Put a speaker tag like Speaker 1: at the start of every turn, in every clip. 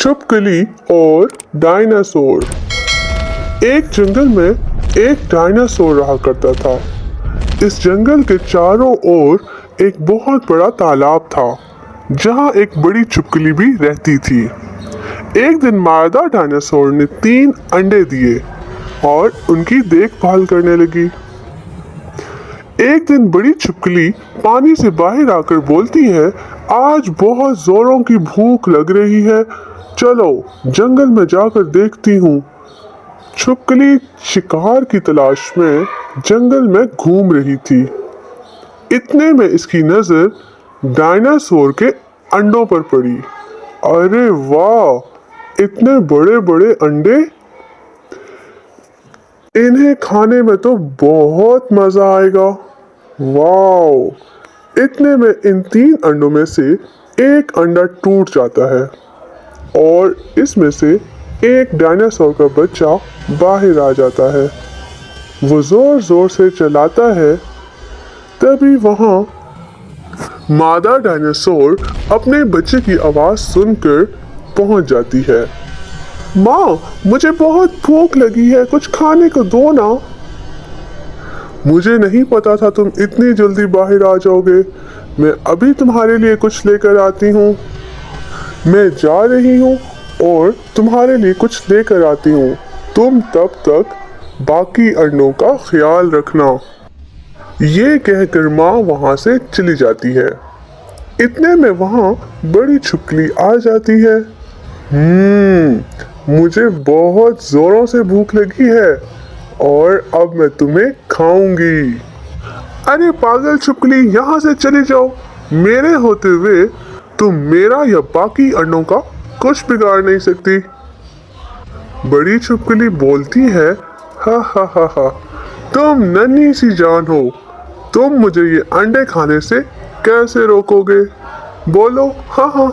Speaker 1: छुपकली और डायनासोर। एक जंगल में एक डायनासोर रहा करता था। इस जंगल के चारों ओर एक बहुत बड़ा तालाब था जहां एक बड़ी छुपकली भी रहती थी। एक दिन मादा डायनासोर ने 3 अंडे दिए और उनकी देखभाल करने लगी। एक दिन बड़ी छुपकली पानी से बाहर आकर बोलती है, आज बहुत जोरों की भूख लग रही है, चलो जंगल में जाकर देखती हूँ। छुपकली शिकार की तलाश में जंगल में घूम रही थी। इतने में इसकी नजर डायनासोर के अंडों पर पड़ी। अरे वाह, इतने बड़े बड़े अंडे! इन्हें खाने में तो बहुत मजा आएगा। वाह! इतने में इन 3 अंडों में से एक अंडा टूट जाता है और इसमें से एक डायनासोर का बच्चा बाहर आ जाता है। वो जोर जोर से चिल्लाता है। तभी वहां मादा डायनासोर अपने बच्चे की आवाज सुनकर पहुंच जाती है। माँ, मुझे बहुत भूख लगी है, कुछ खाने को दो ना। मुझे नहीं पता था तुम इतनी जल्दी बाहर आ जाओगे। मैं अभी तुम्हारे लिए कुछ लेकर आती हूँ। मैं जा रही हूँ और तुम्हारे लिए कुछ लेकर आती हूँ। तुम तब तक बाकी अंडों का ख्याल रखना। ये कहकर माँ वहाँ से चली जाती है। इतने में वहाँ बड़ी छुपकली आ जाती है। मुझे बहुत जोरों से भूख लगी है और अब मैं तुम्हें खाऊंगी। अरे पागल छुपकली, यहाँ से चली जाओ। मेरे होते हुए तुम मेरा या बाकी अंडों का कुछ बिगाड़ नहीं सकती। बड़ी छुपकली बोलती है, हा हा हा हा, तुम नन्ही सी जान हो, तुम मुझे ये अंडे खाने से कैसे रोकोगे? बोलो हाँ हाँ।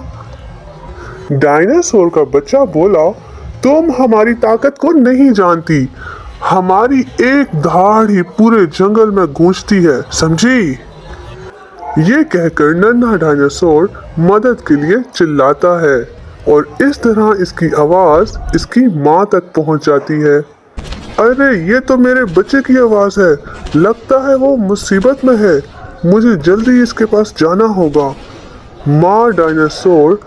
Speaker 1: डायनासोर का बच्चा बोला, तुम हमारी ताकत को नहीं जानती। हमारी एक धाड़ ही पूरे जंगल में गूंजती है, समझी? ये कहकर नन्हा डायनासोर मदद के लिए चिल्लाता है और इस तरह इसकी आवाज इसकी माँ तक पहुंच जाती है। अरे ये तो मेरे बच्चे की आवाज है, लगता है वो मुसीबत में है, मुझे जल्दी इसके पास जाना होगा। माँ डायनासोर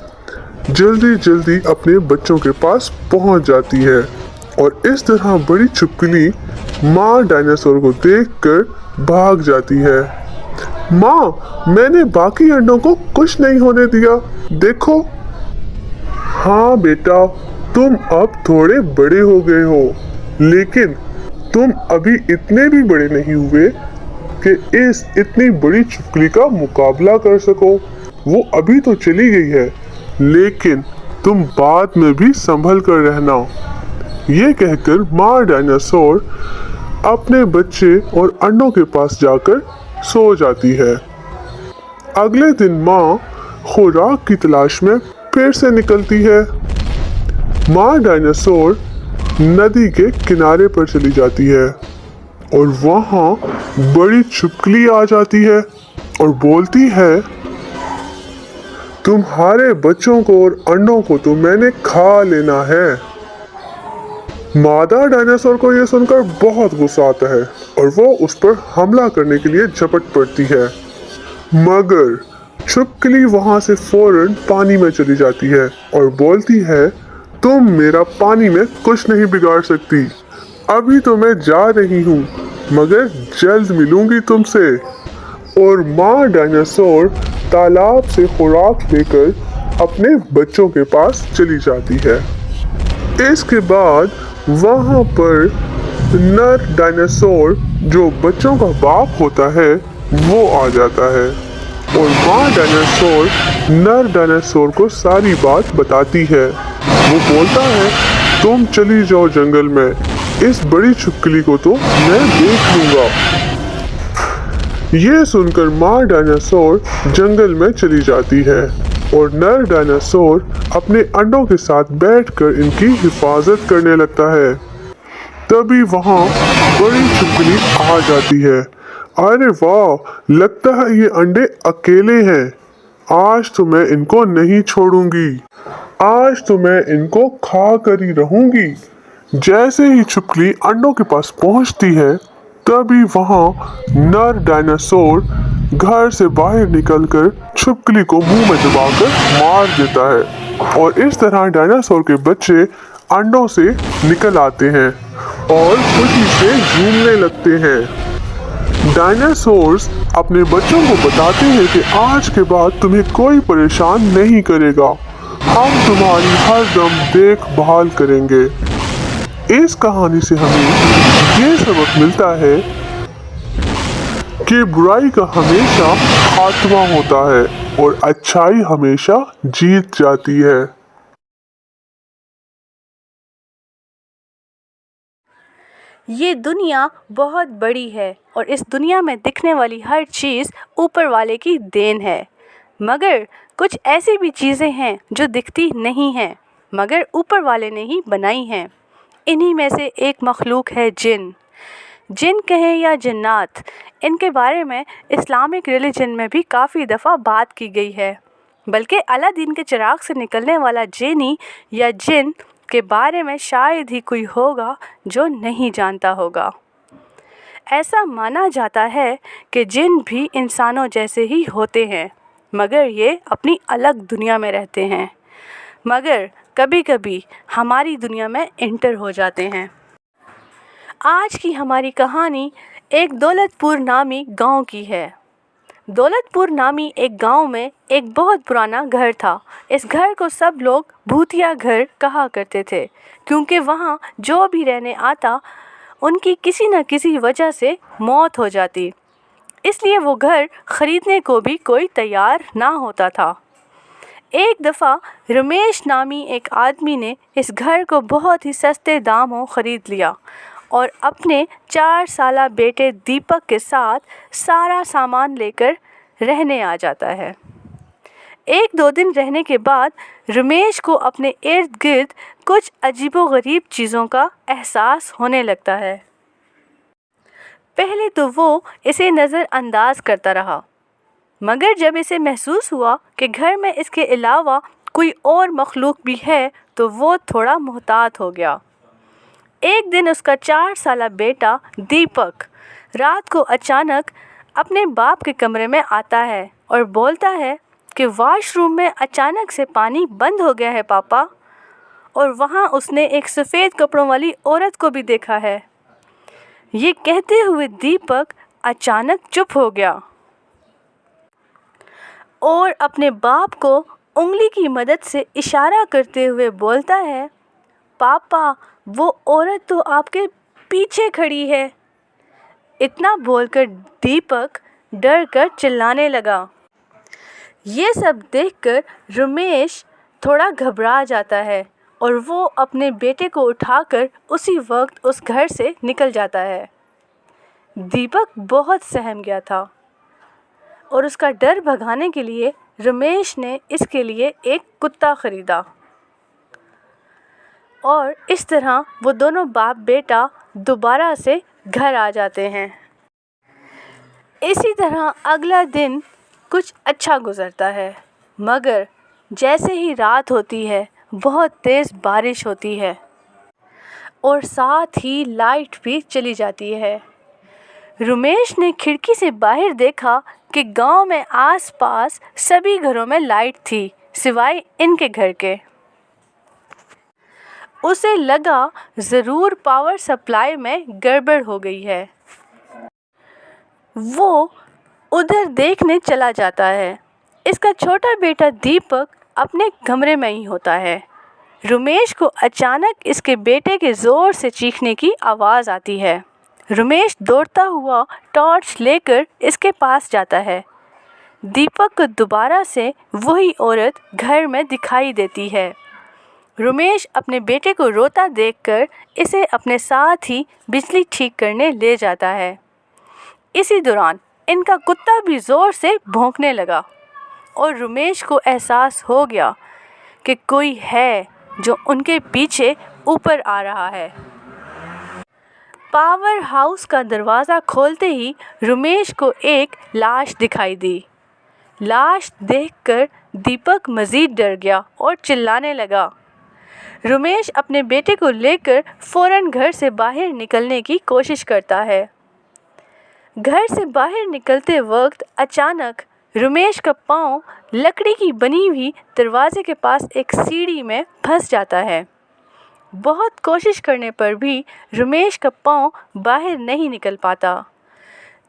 Speaker 1: जल्दी जल्दी अपने बच्चों के पास पहुंच जाती है और इस तरह बड़ी छुपकली माँ डायनासोर को देखकर भाग जाती है। माँ, मैंने बाकी अंडों को कुछ नहीं होने दिया, देखो। हाँ बेटा, तुम अब थोड़े बड़े हो गए हो, लेकिन तुम अभी इतने भी बड़े नहीं हुए कि इस इतनी बड़ी छुपकली का मुकाबला कर सको। वो अभी तो चली गई है, लेकिन तुम बाद में भी संभल कर रहना। ये कहकर माँ डायनासोर अपने बच्चे और अंडों के पास जाकर सो जाती है। अगले दिन माँ खुराक की तलाश में फिर से निकलती है। माँ डायनासोर नदी के किनारे पर चली जाती है और वहाँ बड़ी छुपकली आ जाती है और बोलती है, तुम्हारे बच्चों को और अंडों को तो मैंने खा लेना है। मादा डायनासोर को यह सुनकर बहुत गुस्सा आता है और वो उस पर हमला करने के लिए झपट पड़ती है, मगर छुपकली वहां से फौरन पानी में चली जाती है और बोलती है, तुम मेरा पानी में कुछ नहीं बिगाड़ सकती। अभी तो मैं जा रही हूँ, मगर जल्द मिलूंगी तुमसे। और माँ डायनासोर तालाब से खुराक लेकर अपने बच्चों के पास चली जाती है। इसके बाद वहाँ पर नर डायनासोर जो बच्चों का बाप होता है वो आ जाता है और माँ डायनासोर नर डायनासोर को सारी बात बताती है। वो बोलता है, तुम चली जाओ जंगल में, इस बड़ी छुपकली को तो मैं देख लूंगा। ये सुनकर माँ डायनासोर जंगल में चली जाती है और नर डायनासोर अपने अंडों के साथ बैठकर इनकी हिफाजत करने लगता है। तभी वहाँ बड़ी छुपकली आ जाती है। अरे वाह, लगता है ये अंडे अकेले हैं, आज तो मैं इनको नहीं छोड़ूंगी। आज तो मैं इनको खा कर ही रहूंगी। जैसे ही छिपकली अंडों के पास पहुंचती है, तभी वहां नर डायनासोर घर से बाहर निकलकर छिपकली को मुंह में दबाकर मार देता है और इस तरह डायनासोर के बच्चे अंडों से निकल आते हैं और खुशी से झूमने लगते हैं। डायनासोर्स अपने बच्चों को बताते हैं कि आज के बाद तुम्हें कोई परेशान नहीं करेगा, हम तुम्हारी हर दम देखभाल करेंगे। इस कहानी से हमें ये सबक मिलता है कि बुराई का हमेशा खात्मा होता है और अच्छाई हमेशा जीत जाती है।
Speaker 2: ये दुनिया बहुत बड़ी है और इस दुनिया में दिखने वाली हर चीज़ ऊपर वाले की देन है, मगर कुछ ऐसी भी चीज़ें हैं जो दिखती नहीं हैं मगर ऊपर वाले ने ही बनाई हैं। इन्हीं में से एक मखलूक है जिन। जिन कहें या जन्नात, इनके बारे में इस्लामिक रिलीजन में भी काफ़ी दफ़ा बात की गई है। बल्कि अलादीन के चिराग से निकलने वाला जिनी या जिन के बारे में शायद ही कोई होगा जो नहीं जानता होगा। ऐसा माना जाता है कि जिन भी इंसानों जैसे ही होते हैं, मगर ये अपनी अलग दुनिया में रहते हैं, मगर कभी कभी हमारी दुनिया में इंटर हो जाते हैं। आज की हमारी कहानी एक दौलतपुर नामी गांव की है। दौलतपुर नामी एक गांव में एक बहुत पुराना घर था। इस घर को सब लोग भूतिया घर कहा करते थे, क्योंकि वहाँ जो भी रहने आता उनकी किसी न किसी वजह से मौत हो जाती, इसलिए वो घर ख़रीदने को भी कोई तैयार ना होता था। एक दफ़ा रमेश नामी एक आदमी ने इस घर को बहुत ही सस्ते दामों ख़रीद लिया और अपने 4 साला बेटे दीपक के साथ सारा सामान लेकर रहने आ जाता है। 1-2 दिन रहने के बाद रमेश को अपने इर्द गिर्द कुछ अजीबोगरीब चीज़ों का एहसास होने लगता है। पहले तो वो इसे नज़रअंदाज करता रहा, मगर जब इसे महसूस हुआ कि घर में इसके अलावा कोई और मखलूक भी है तो वो थोड़ा मुहतात हो गया। एक दिन उसका 4 साला बेटा दीपक रात को अचानक अपने बाप के कमरे में आता है और बोलता है कि वॉशरूम में अचानक से पानी बंद हो गया है पापा, और वहाँ उसने एक सफ़ेद कपड़ों वाली औरत को भी देखा है। ये कहते हुए दीपक अचानक चुप हो गया और अपने बाप को उंगली की मदद से इशारा करते हुए बोलता है, पापा वो औरत तो आपके पीछे खड़ी है। इतना बोलकर दीपक डर कर चिल्लाने लगा। ये सब देखकर रमेश थोड़ा घबरा जाता है और वो अपने बेटे को उठाकर उसी वक्त उस घर से निकल जाता है। दीपक बहुत सहम गया था और उसका डर भगाने के लिए रमेश ने इसके लिए एक कुत्ता ख़रीदा और इस तरह वो दोनों बाप बेटा दोबारा से घर आ जाते हैं। इसी तरह अगला दिन कुछ अच्छा गुजरता है, मगर जैसे ही रात होती है बहुत तेज़ बारिश होती है और साथ ही लाइट भी चली जाती है। रमेश ने खिड़की से बाहर देखा कि गांव में आसपास सभी घरों में लाइट थी सिवाय इनके घर के। उसे लगा ज़रूर पावर सप्लाई में गड़बड़ हो गई है। वो उधर देखने चला जाता है। इसका छोटा बेटा दीपक अपने कमरे में ही होता है। रमेश को अचानक इसके बेटे के ज़ोर से चीखने की आवाज़ आती है। रमेश दौड़ता हुआ टॉर्च लेकर इसके पास जाता है। दीपक को दोबारा से वही औरत घर में दिखाई देती है। रमेश अपने बेटे को रोता देखकर इसे अपने साथ ही बिजली ठीक करने ले जाता है। इसी दौरान इनका कुत्ता भी ज़ोर से भौंकने लगा और रमेश को एहसास हो गया कि कोई है जो उनके पीछे ऊपर आ रहा है। पावर हाउस का दरवाज़ा खोलते ही रमेश को एक लाश दिखाई दी। लाश देखकर दीपक मज़ीद डर गया और चिल्लाने लगा। रमेश अपने बेटे को लेकर फौरन घर से बाहर निकलने की कोशिश करता है। घर से बाहर निकलते वक्त अचानक रमेश का पाँव लकड़ी की बनी हुई दरवाजे के पास एक सीढ़ी में फंस जाता है। बहुत कोशिश करने पर भी रमेश का पाँव बाहर नहीं निकल पाता।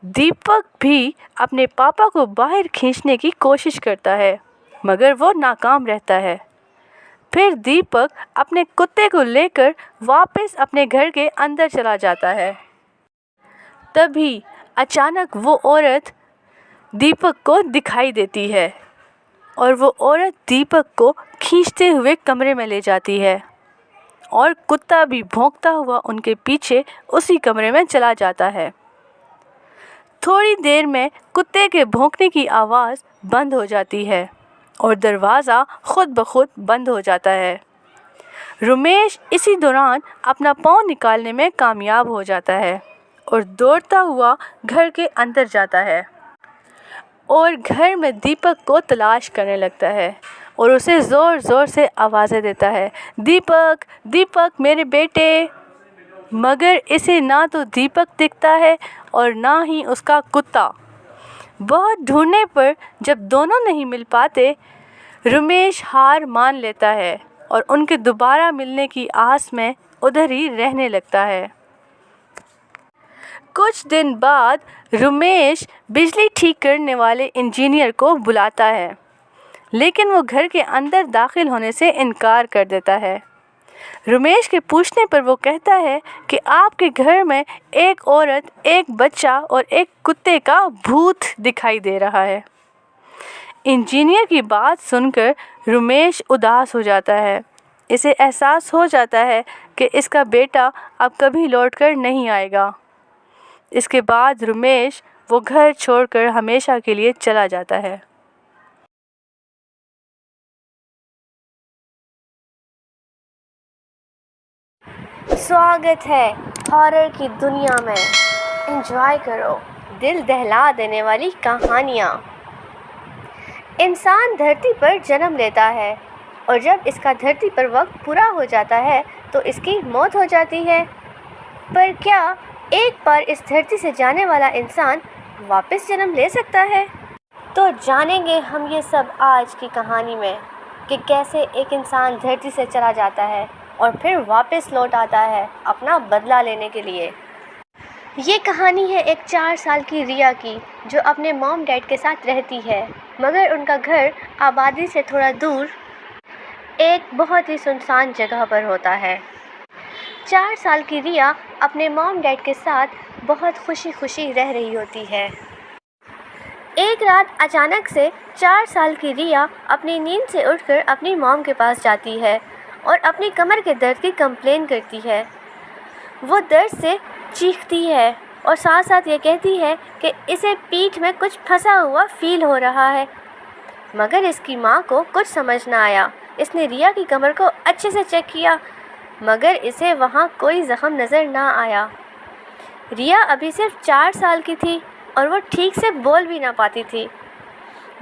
Speaker 2: दीपक भी अपने पापा को बाहर खींचने की कोशिश करता है, मगर वो नाकाम रहता है। फिर दीपक अपने कुत्ते को लेकर वापस अपने घर के अंदर चला जाता है। तभी अचानक वो औरत दीपक को दिखाई देती है और वो औरत दीपक को खींचते हुए कमरे में ले जाती है और कुत्ता भी भौंकता हुआ उनके पीछे उसी कमरे में चला जाता है। थोड़ी देर में कुत्ते के भौंकने की आवाज़ बंद हो जाती है और दरवाज़ा खुद ब खुद बंद हो जाता है। रमेश इसी दौरान अपना पाँव निकालने में कामयाब हो जाता है और दौड़ता हुआ घर के अंदर जाता है और घर में दीपक को तलाश करने लगता है और उसे ज़ोर ज़ोर से आवाज़ें देता है, दीपक दीपक मेरे बेटे। मगर इसे ना तो दीपक दिखता है और ना ही उसका कुत्ता। बहुत ढूंढने पर जब दोनों नहीं मिल पाते, रमेश हार मान लेता है और उनके दोबारा मिलने की आस में उधर ही रहने लगता है। कुछ दिन बाद रमेश बिजली ठीक करने वाले इंजीनियर को बुलाता है, लेकिन वो घर के अंदर दाखिल होने से इनकार कर देता है। रमेश के पूछने पर वो कहता है कि आपके घर में एक औरत, एक बच्चा और एक कुत्ते का भूत दिखाई दे रहा है। इंजीनियर की बात सुनकर रमेश उदास हो जाता है। इसे एहसास हो जाता है कि इसका बेटा अब कभी लौटकर नहीं आएगा। इसके बाद रमेश वो घर छोड़कर हमेशा के लिए चला जाता है।
Speaker 3: स्वागत है हॉरर की दुनिया में। एंजॉय करो दिल दहला देने वाली कहानियाँ। इंसान धरती पर जन्म लेता है और जब इसका धरती पर वक्त पूरा हो जाता है तो इसकी मौत हो जाती है। पर क्या एक बार इस धरती से जाने वाला इंसान वापस जन्म ले सकता है? तो जानेंगे हम ये सब आज की कहानी में कि कैसे एक इंसान धरती से चला जाता है और फिर वापस लौट आता है अपना बदला लेने के लिए। ये कहानी है एक 4 साल की रिया की, जो अपने मॉम डैड के साथ रहती है, मगर उनका घर आबादी से थोड़ा दूर एक बहुत ही सुनसान जगह पर होता है। 4 साल की रिया अपने मॉम डैड के साथ बहुत खुशी खुशी रह रही होती है। एक रात अचानक से 4 साल की रिया अपनी नींद से उठकर अपनी मॉम के पास जाती है और अपनी कमर के दर्द की कंप्लेन करती है। वो दर्द से चीखती है और साथ साथ ये कहती है कि इसे पीठ में कुछ फंसा हुआ फील हो रहा है। मगर इसकी माँ को कुछ समझ ना आया। इसने रिया की कमर को अच्छे से चेक किया, मगर इसे वहाँ कोई ज़ख्म नज़र ना आया। रिया अभी सिर्फ 4 साल की थी और वो ठीक से बोल भी ना पाती थी।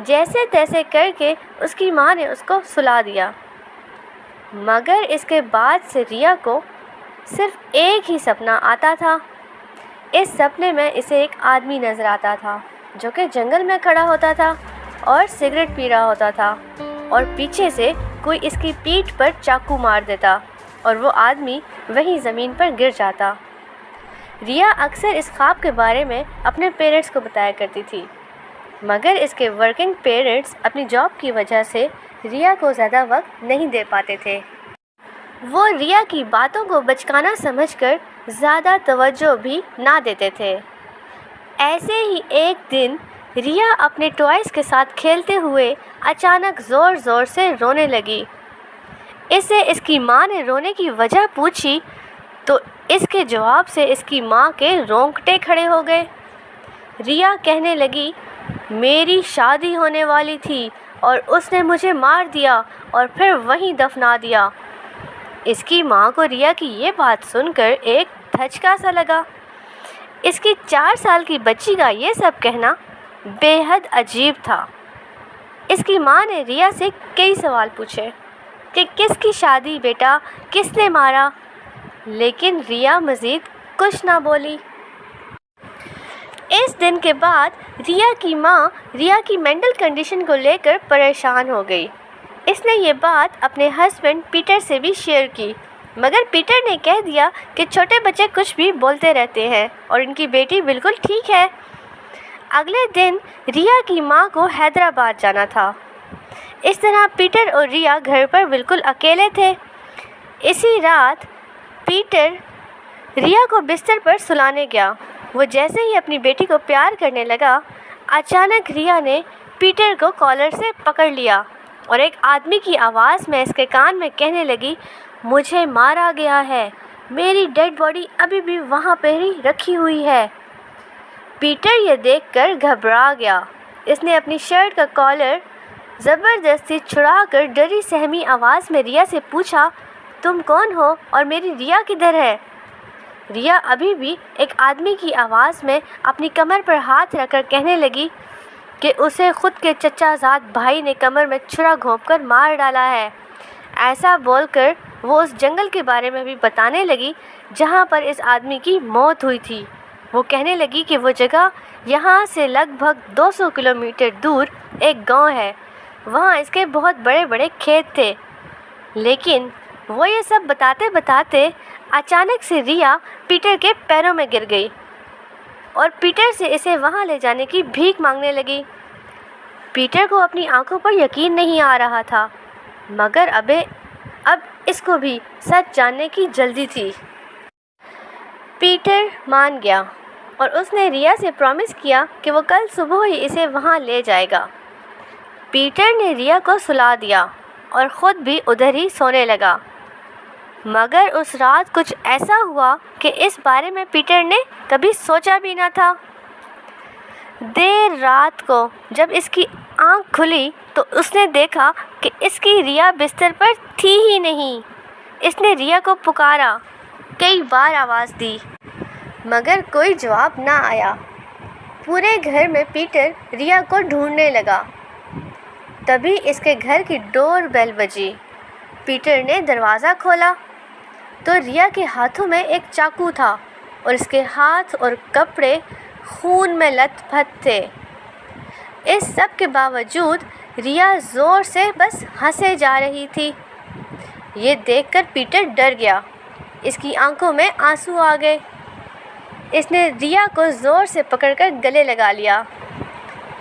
Speaker 3: जैसे तैसे करके उसकी माँ ने उसको सुला दिया। मगर इसके बाद से रिया को सिर्फ एक ही सपना आता था। इस सपने में इसे एक आदमी नज़र आता था जो कि जंगल में खड़ा होता था और सिगरेट पी रहा होता था और पीछे से कोई इसकी पीठ पर चाकू मार देता और वो आदमी वहीं ज़मीन पर गिर जाता। रिया अक्सर इस ख्वाब के बारे में अपने पेरेंट्स को बताया करती थी, मगर इसके वर्किंग पेरेंट्स अपनी जॉब की वजह से रिया को ज़्यादा वक्त नहीं दे पाते थे। वो रिया की बातों को बचकाना समझकर ज़्यादा तवज्जो भी ना देते थे। ऐसे ही एक दिन रिया अपने टॉयज़ के साथ खेलते हुए अचानक ज़ोर ज़ोर से रोने लगी। इसे इसकी माँ ने रोने की वजह पूछी तो इसके जवाब से इसकी माँ के रोंगटे खड़े हो गए। रिया कहने लगी, मेरी शादी होने वाली थी और उसने मुझे मार दिया और फिर वहीं दफना दिया। इसकी माँ को रिया की ये बात सुनकर एक धचका सा लगा। इसकी 4 साल की बच्ची का ये सब कहना बेहद अजीब था। اس کی ماں نے ریا سے کئی سوال پوچھے کہ کس کی شادی بیٹا، کس نے مارا، لیکن ریا مزید کچھ نہ بولی۔ اس دن کے بعد ریا کی ماں ریا کی مینٹل کنڈیشن کو لے کر پریشان ہو گئی۔ اس نے یہ بات اپنے ہسبینڈ پیٹر سے بھی شیئر کی، مگر پیٹر نے کہہ دیا کہ چھوٹے بچے کچھ بھی بولتے رہتے ہیں اور ان کی بیٹی بالکل ٹھیک ہے۔ اگلے دن ریا کی ماں کو حیدرآباد جانا تھا۔ اس طرح پیٹر اور ریا گھر پر بالکل اکیلے تھے۔ اسی رات پیٹر ریا کو بستر پر سلانے گیا۔ وہ جیسے ہی اپنی بیٹی کو پیار کرنے لگا، اچانک ریا نے پیٹر کو کالر سے پکڑ لیا اور ایک آدمی کی آواز میں اس کے کان میں کہنے لگی، مجھے مارا گیا ہے، میری ڈیڈ باڈی ابھی بھی وہاں پہ ہی رکھی ہوئی ہے۔ پیٹر یہ دیکھ کر گھبرا گیا۔ اس نے اپنی شرٹ کا کالر زبردستی چھڑا کر ڈری سہمی آواز میں ریا سے پوچھا، تم کون ہو اور میری ریا کدھر ہے؟ ریا ابھی بھی ایک آدمی کی آواز میں اپنی کمر پر ہاتھ رکھ کر کہنے لگی کہ اسے خود کے چچا زاد بھائی نے کمر میں چھرا گھونپ کر مار ڈالا ہے۔ ایسا بول کر وہ اس جنگل کے بارے میں بھی بتانے لگی جہاں پر اس آدمی کی موت ہوئی تھی۔ وہ کہنے لگی کہ وہ جگہ یہاں سے لگ بھگ 200 کلومیٹر دور ایک گاؤں ہے، وہاں اس کے بہت بڑے بڑے کھیت تھے۔ لیکن وہ یہ سب بتاتے بتاتے اچانک سے ریا پیٹر کے پیروں میں گر گئی اور پیٹر سے اسے وہاں لے جانے کی بھیک مانگنے لگی۔ پیٹر کو اپنی آنکھوں پر یقین نہیں آ رہا تھا، مگر اب اس کو بھی سچ جاننے کی جلدی تھی۔ پیٹر مان گیا اور اس نے ریا سے پرومس کیا کہ وہ کل صبح ہی اسے وہاں لے جائے گا۔ پیٹر نے ریا کو سلا دیا اور خود بھی ادھر ہی سونے لگا، مگر اس رات کچھ ایسا ہوا کہ اس بارے میں پیٹر نے کبھی سوچا بھی نہ تھا۔ دیر رات کو جب اس کی آنکھ کھلی تو اس نے دیکھا کہ اس کی ریا بستر پر تھی ہی نہیں۔ اس نے ریا کو پکارا، کئی بار آواز دی، مگر کوئی جواب نہ آیا۔ پورے گھر میں پیٹر ریا کو ڈھونڈنے لگا۔ تبھی اس کے گھر کی ڈور بیل بجی۔ پیٹر نے دروازہ کھولا تو ریا کے ہاتھوں میں ایک چاقو تھا اور اس کے ہاتھ اور کپڑے خون میں لت پت تھے۔ اس سب کے باوجود ریا زور سے بس ہنسے جا رہی تھی۔ یہ دیکھ کر پیٹر ڈر گیا، اس کی آنکھوں میں آنسو آ گئے۔ اس نے ریا کو زور سے پکڑ کر گلے لگا لیا،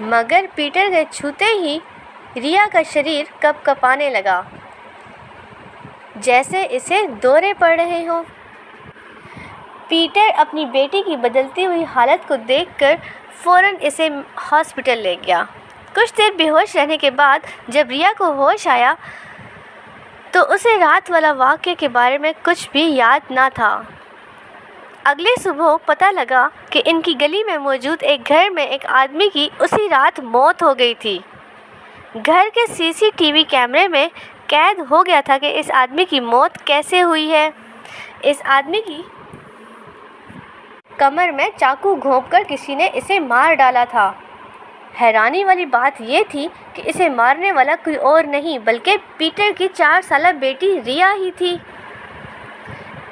Speaker 3: مگر پیٹر کے چھوتے ہی ریا کا شریر کپ کپانے لگا جیسے اسے دورے پڑ رہے ہوں۔ پیٹر اپنی بیٹی کی بدلتی ہوئی حالت کو دیکھ کر فوراً اسے ہاسپٹل لے گیا۔ کچھ دیر بے ہوش رہنے کے بعد جب ریا کو ہوش آیا تو اسے رات والا واقعے کے بارے میں کچھ بھی یاد نہ تھا۔ اگلی صبح پتہ لگا کہ ان کی گلی میں موجود ایک گھر میں ایک آدمی کی اسی رات موت ہو گئی تھی۔ گھر کے CCTV کیمرے میں قید ہو گیا تھا کہ اس آدمی کی موت کیسے ہوئی ہے۔ اس آدمی کی کمر میں چاقو گھونپ کر کسی نے اسے مار ڈالا تھا۔ حیرانی والی بات یہ تھی کہ اسے مارنے والا کوئی اور نہیں بلکہ پیٹر کی 4 سالہ بیٹی ریا ہی تھی۔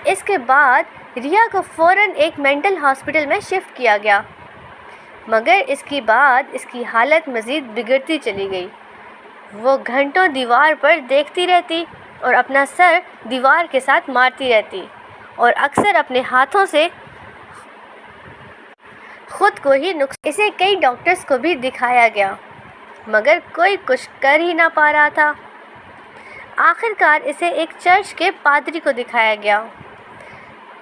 Speaker 3: اس کے بعد ریا کو فوراً ایک مینٹل ہاسپٹل میں شفٹ کیا گیا، مگر اس کے بعد اس کی حالت مزید بگڑتی چلی گئی۔ وہ گھنٹوں دیوار پر دیکھتی رہتی اور اپنا سر دیوار کے ساتھ مارتی رہتی اور اکثر اپنے ہاتھوں سے خود کو ہی اسے کئی ڈاکٹرز کو بھی دکھایا گیا، مگر کوئی کچھ کر ہی نہ پا رہا تھا۔ آخر کار اسے ایک چرچ کے پادری کو دکھایا گیا۔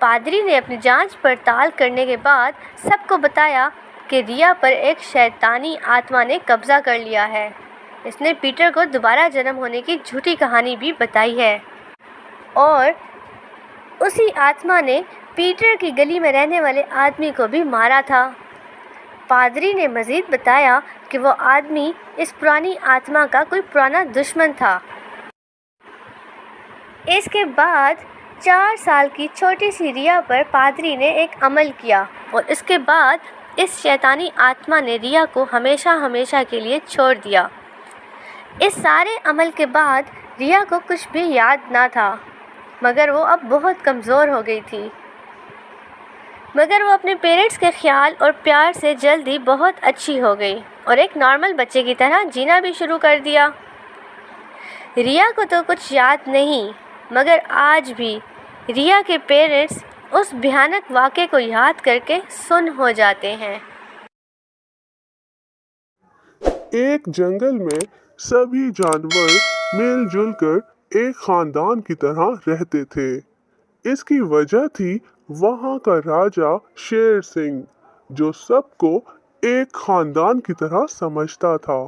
Speaker 3: پادری نے اپنی جانچ پڑتال کرنے کے بعد سب کو بتایا کہ ریا پر ایک شیطانی آتما نے قبضہ کر لیا ہے۔ اس نے پیٹر کو دوبارہ جنم ہونے کی جھوٹی کہانی بھی بتائی ہے اور اسی آتما نے پیٹر کی گلی میں رہنے والے آدمی کو بھی مارا تھا۔ پادری نے مزید بتایا کہ وہ آدمی اس پرانی آتما کا کوئی پرانا دشمن تھا۔ اس کے بعد 4 سال کی چھوٹی سی ریا پر پادری نے ایک عمل کیا اور اس کے بعد اس شیطانی آتما نے ریا کو ہمیشہ ہمیشہ کے لیے چھوڑ دیا۔ اس سارے عمل کے بعد ریا کو کچھ بھی یاد نہ تھا، مگر وہ اب بہت کمزور ہو گئی تھی۔ مگر وہ اپنے پیرنٹس کے خیال اور پیار سے جلد ہی بہت اچھی ہو گئی اور ایک نارمل بچے کی طرح جینا بھی شروع کر دیا۔ ریا کو تو کچھ یاد نہیں، مگر آج بھی ریا کے پیرنٹس اس بھیانک واقعے کو یاد کر کے سن ہو جاتے ہیں۔
Speaker 1: ایک جنگل میں سبھی جانور مل جل کر ایک خاندان کی طرح رہتے تھے۔ اس کی وجہ تھی وہاں کا راجا شیر سنگھ، جو سب کو ایک خاندان کی طرح سمجھتا تھا۔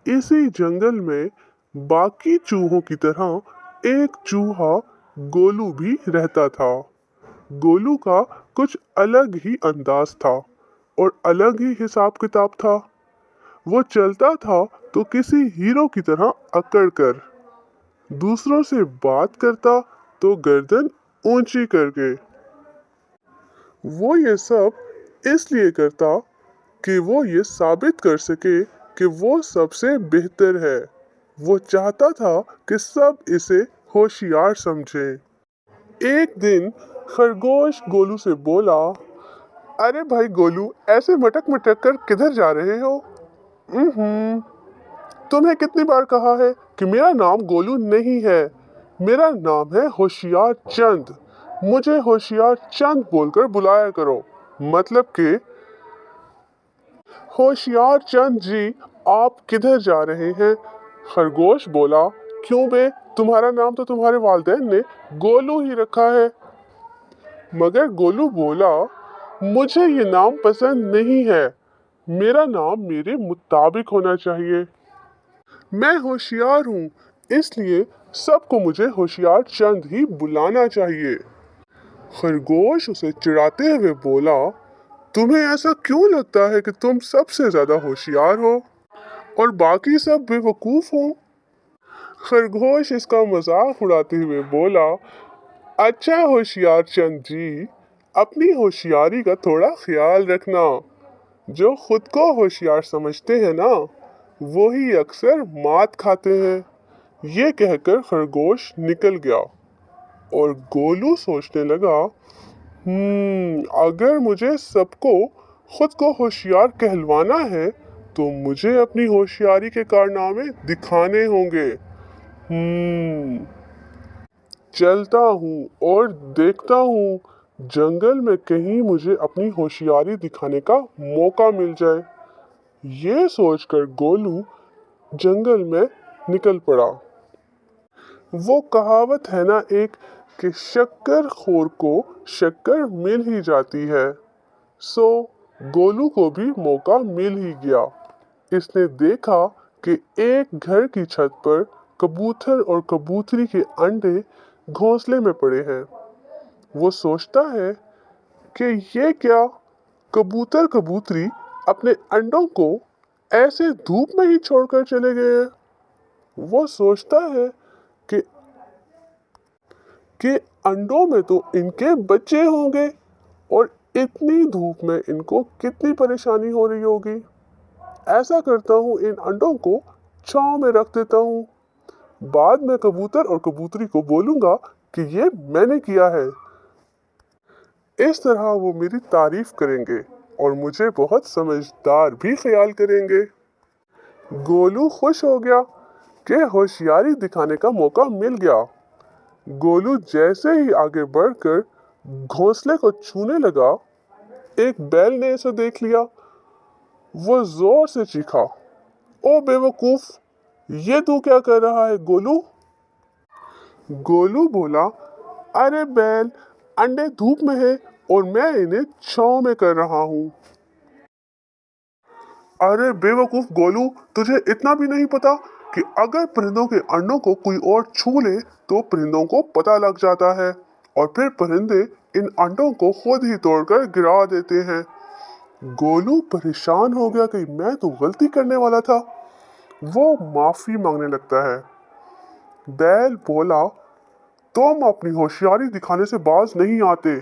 Speaker 1: اسی جنگل میں باقی چوہوں کی طرح ایک چوہا گولو بھی رہتا تھا۔ گولو کا کچھ الگ ہی انداز تھا اور الگ ہی حساب کتاب تھا۔ وہ چلتا تھا تو کسی ہیرو کی طرح اکڑ کر، دوسروں سے بات کرتا تو گردن اونچی کر کے۔ وہ یہ سب اس لیے کرتا کہ وہ یہ ثابت کر سکے کہ وہ سب سے بہتر ہے۔ وہ چاہتا تھا کہ سب اسے ہوشیار سمجھیں۔ ایک دن خرگوش گولو سے بولا، ارے بھائی گولو، ایسے مٹک مٹک کر کدھر جا رہے ہو؟ تمہیں کتنی بار کہا ہے کہ میرا نام گولو نہیں ہے، میرا نام ہے ہوشیار چند۔ مجھے ہوشیار چند بول کر بلایا کرو۔ مطلب کہ ہوشیار چند جی، آپ کدھر جا رہے ہیں؟ خرگوش بولا، کیوں بے، تمہارا نام تو تمہارے والدین نے گولو ہی رکھا ہے۔ مگر گولو بولا، مجھے یہ نام پسند نہیں ہے، میرا نام میرے مطابق ہونا چاہیے۔ میں ہوشیار ہوں، اس لیے سب کو مجھے ہوشیار چند ہی بلانا چاہیے۔ خرگوش اسے چڑھاتے ہوئے بولا، تمہیں ایسا کیوں لگتا ہے کہ تم سب سے زیادہ ہوشیار ہو اور باقی سب بے وقوف ہوں؟ خرگوش اس کا مذاق اڑاتے ہوئے بولا، اچھا ہوشیار چند جی، اپنی ہوشیاری کا تھوڑا خیال رکھنا۔ جو خود کو ہوشیار سمجھتے ہیں نا، وہی اکثر مات کھاتے ہیں۔ یہ کہہ کر خرگوش نکل گیا اور گولو سوچنے لگا، اگر مجھے سب کو خود کو ہوشیار کہلوانا ہے تو مجھے اپنی ہوشیاری کے کارنامے دکھانے ہوں گے۔ چلتا ہوں اور دیکھتا ہوں جنگل میں کہیں مجھے اپنی ہوشیاری دکھانے کا موقع مل جائے۔ یہ سوچ کر گولو جنگل میں نکل پڑا۔ وہ کہاوت ہے نا ایک کہ شکر خور کو شکر مل ہی جاتی ہے، سو گولو کو بھی موقع مل ہی گیا۔ اس نے دیکھا کہ ایک گھر کی چھت پر کبوتر اور کبوتری کے انڈے گھونسلے میں پڑے ہیں۔ وہ سوچتا ہے کہ یہ کیا، کبوتر کبوتری اپنے انڈوں کو ایسے دھوپ میں ہی چھوڑ کر چلے گئے ہیں۔ وہ سوچتا ہے کہ انڈوں میں تو ان کے بچے ہوں گے اور اتنی دھوپ میں ان کو کتنی پریشانی ہو رہی ہوگی۔ ایسا کرتا ہوں، ان انڈوں کو چھاؤں میں رکھ دیتا ہوں، بعد میں کبوتر اور کبوتری کو بولوں گا کہ یہ میں نے کیا ہے۔ اس طرح وہ میری تعریف کریں گے اور مجھے بہت سمجھدار بھی خیال کریں گے۔ گولو خوش ہو گیا کہ ہوشیاری دکھانے کا موقع مل گیا۔ گولو جیسے ہی آگے بڑھ کر گھونسلے کو چھونے لگا، ایک بیل نے اسے دیکھ لیا۔ وہ زور سے چیخا، او بے وقوف، یہ تو کیا کر رہا ہے گولو؟ گولو بولا، ارے بیل، انڈے دھوپ میں ہیں اور میں انہیں چھاؤں میں کر رہا ہوں۔ ارے بے وقوف گولو، تجھے اتنا بھی نہیں پتا کہ اگر پرندوں کے انڈوں کو کوئی اور چھو لے تو پرندوں کو پتہ لگ جاتا ہے اور پھر پرندے ان انڈوں کو خود ہی توڑ کر گرا دیتے ہیں۔ گولو پریشان ہو گیا کہ میں تو غلطی کرنے والا تھا۔ وہ معافی مانگنے لگتا ہے۔ بیل بولا، تم اپنی ہوشیاری دکھانے سے باز نہیں آتے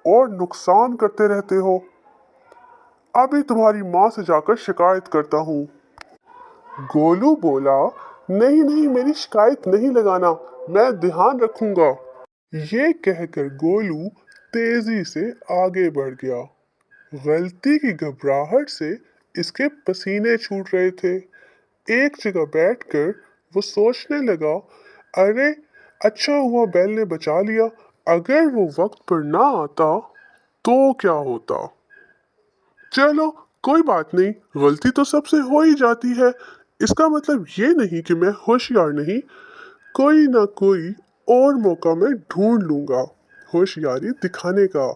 Speaker 1: اور نقصان کرتے رہتے ہو۔ ابھی تمہاری ماں سے جا کر شکایت کرتا ہوں۔ गोलू बोला, नहीं नहीं, मेरी शिकायत नहीं लगाना, मैं ध्यान रखूंगा। ये कहकर गोलू तेजी से आगे बढ़ गया। गलती की घबराहट से इसके पसीने छूट रहे थे। एक जगह बैठकर वो सोचने लगा, अरे अच्छा हुआ बैल ने बचा लिया, अगर वो वक्त पर ना आता तो क्या होता। चलो कोई बात नहीं, गलती तो सबसे हो ही जाती है, इसका मतलब ये नहीं कि मैं होशियार नहीं, कोई ना कोई और मौका मैं ढूंढ लूंगा होशियारी दिखाने का।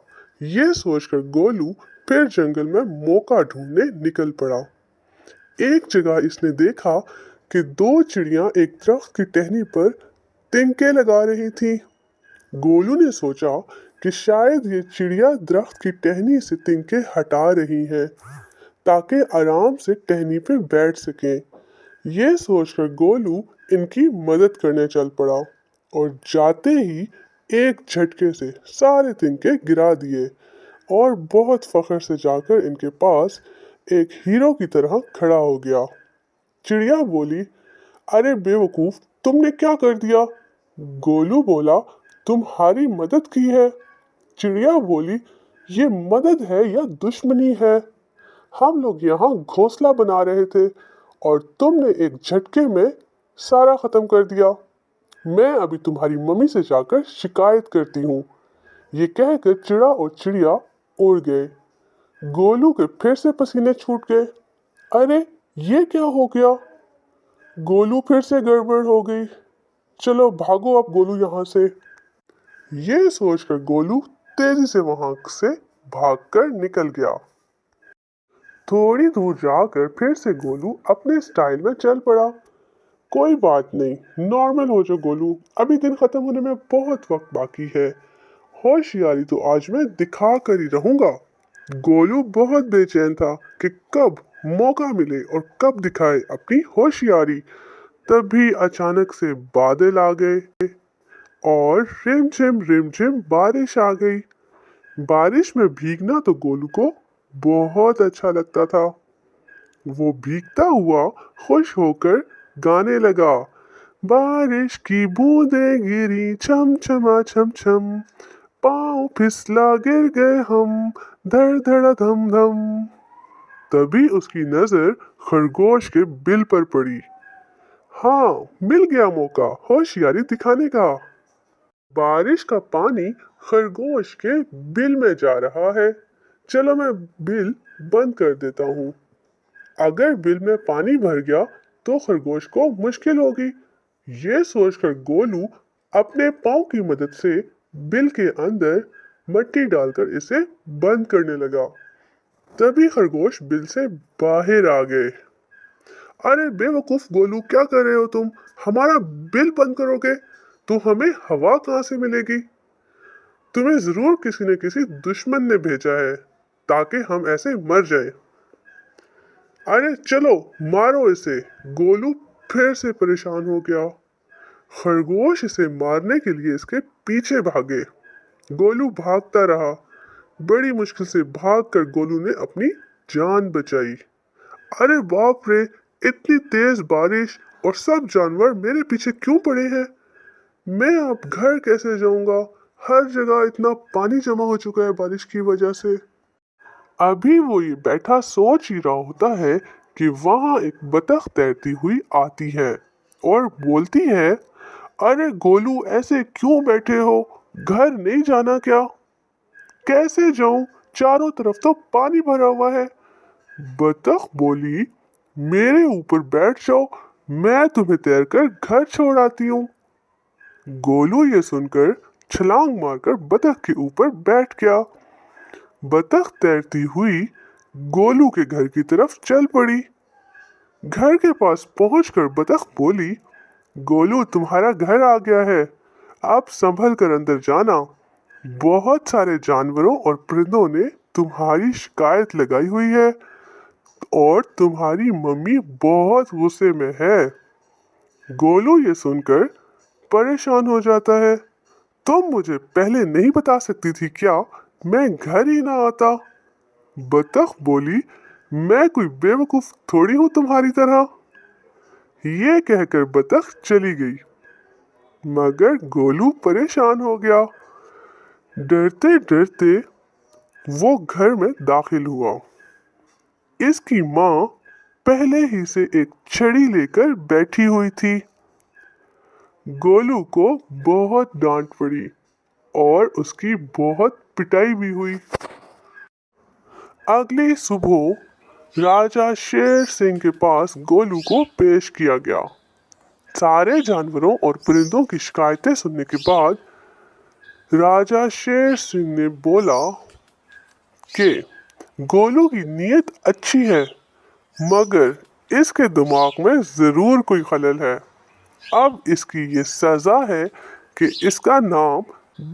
Speaker 1: ये सोचकर गोलू फिर जंगल में मौका ढूंढने निकल पड़ा। एक जगह इसने देखा कि दो चिड़ियां एक दरख्त की टहनी पर तिनके लगा रही थी। गोलू ने सोचा कि शायद ये चिड़िया दरख्त की टहनी से तिनके हटा रही हैं ताकि आराम से टहनी पे बैठ सकें। ये सोचकर गोलू इनकी मदद करने चल पड़ा और जाते ही एक झटके से सारे तिनके गिरा दिए और बहुत फख्र से जाकर इनके पास एक हीरो की तरह खड़ा हो गया। चिड़िया बोली, अरे बेवकूफ, तुमने क्या कर दिया? गोलू बोला, तुम्हारी मदद की है। चिड़िया बोली, ये मदद है या दुश्मनी है? हम लोग यहाँ घोंसला बना रहे थे और तुमने एक झटके में सारा खत्म कर दिया। मैं अभी तुम्हारी मम्मी से जाकर शिकायत करती हूँ। ये कहकर चिड़ा और चिड़िया उड़ गए। गोलू के फिर से पसीने छूट गए। अरे ये क्या हो गया? गोलू फिर से गड़बड़ हो गई। चलो भागो अब गोलू यहाँ से। ये सोचकर गोलू तेजी से वहां से भागकर निकल गया। थोड़ी दूर जाकर फिर से गोलू अपने स्टाइल में चल पड़ा। कोई बात नहीं, नॉर्मल हो जाओ गोलू, अभी दिन खत्म होने में बहुत वक्त बाकी है, होशियारी तो आज मैं दिखा कर ही रहूंगा। गोलू बहुत बेचैन था कि कब मौका मिले और कब दिखाए अपनी होशियारी। तभी अचानक से बादल आ गए और रिमझिम बारिश आ गई। बारिश में भीगना तो गोलू को बहुत अच्छा लगता था। वो भीगता हुआ खुश होकर गाने लगा, बारिश की बूंदें गिरी छम छमा छम छम, पाँव फिसला गिर गए हम, धड़ धड़ा धम धम। तभी उसकी नजर खरगोश के बिल पर पड़ी। हाँ, मिल गया मौका होशियारी दिखाने का। बारिश का पानी खरगोश के बिल में जा रहा है। चलो मैं बिल बंद कर देता हूँ। अगर बिल में पानी भर गया तो खरगोश को मुश्किल होगी। ये सोचकर गोलू अपने पाँव की मदद से बिल के अंदर मिट्टी डालकर इसे बंद करने लगा। तभी खरगोश बिल से बाहर आ गए। अरे बेवकूफ गोलू, क्या कर रहे हो तुम? हमारा बिल बंद करोगे तो हमें हवा कहाँ से मिलेगी? तुम्हें जरूर किसी न किसी दुश्मन ने भेजा है ताकि हम ऐसे मर जाएं। अरे चलो मारो इसे। गोलू फिर से परेशान हो गया। खरगोश इसे मारने के लिए इसके पीछे भागे। गोलू भागता रहा। बड़ी मुश्किल से भागकर गोलू ने अपनी जान बचाई। अरे बाप रे, इतनी तेज बारिश और सब जानवर मेरे पीछे क्यों पड़े हैं? मैं अब घर कैसे जाऊंगा? हर जगह इतना पानी जमा हो चुका है बारिश की वजह से। अभी वो ये बैठा सोच ही रहा होता है कि वहां एक बतख तैरती हुई आती है और बोलती है, अरे गोलू, ऐसे क्यों बैठे हो? घर नहीं जाना क्या? कैसे जाऊं? चारों तरफ तो पानी भरा हुआ है। बतख बोली, मेरे ऊपर बैठ जाओ, मैं तुम्हें तैरकर घर छोड़ आती हूँ। गोलू ये सुनकर छलांग मारकर बतख के ऊपर बैठ गया। बतख तैरती हुई गोलू के घर की तरफ चल पड़ी। घर के पास पहुंचकर बतख बोली, गोलू, तुम्हारा घर आ गया है, अब संभल कर अंदर जाना। बहुत सारे जानवरों और परिंदों ने तुम्हारी शिकायत लगाई हुई है और तुम्हारी मम्मी बहुत गुस्से में है। गोलू ये सुनकर परेशान हो जाता है। तुम मुझे पहले नहीं बता सकती थी क्या? मैं घर ही ना आता। बतख बोली, मैं कोई बेवकूफ थोड़ी हूँ तुम्हारी तरह। ये कहकर बतख चली गई, मगर गोलू परेशान हो गया। डरते डरते वो घर में दाखिल हुआ। इसकी माँ पहले ही से एक छड़ी लेकर बैठी हुई थी। गोलू को बहुत डांट पड़ी और उसकी बहुत पिटाई भी हुई। अगली सुबह राजा शेर सिंह के पास गोलू को पेश किया गया। सारे जानवरों और परिंदों की शिकायतें सुनने के बाद राजा शेर सिंह ने बोला कि गोलू की नीयत अच्छी है, मगर इसके दिमाग में ज़रूर कोई खलल है। अब इसकी ये सज़ा है कि इसका नाम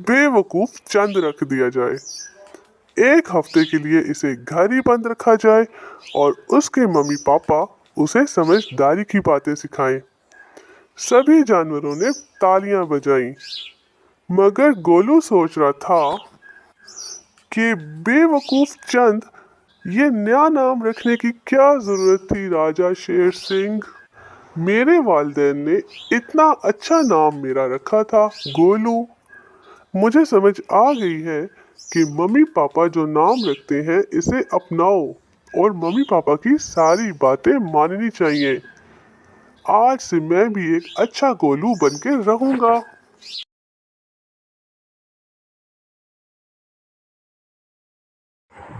Speaker 1: बेवकूफ़ चंद रख दिया जाए। एक हफ्ते के लिए इसे घर ही बंद रखा जाए और उसके मम्मी पापा उसे समझदारी की बातें सिखाएं। सभी जानवरों ने तालियां बजाईं, मगर गोलू सोच रहा था कि बेवकूफ़ चंद ये नया नाम रखने की क्या ज़रूरत थी। राजा शेर सिंह, मेरे वालिदैन ने इतना अच्छा नाम मेरा रखा था, गोलू। मुझे समझ आ गई है कि मम्मी पापा जो नाम रखते हैं इसे अपनाओ और मम्मी पापा की सारी बातें माननी चाहिए। आज से मैं भी एक अच्छा गोलू बन के रहूँगा।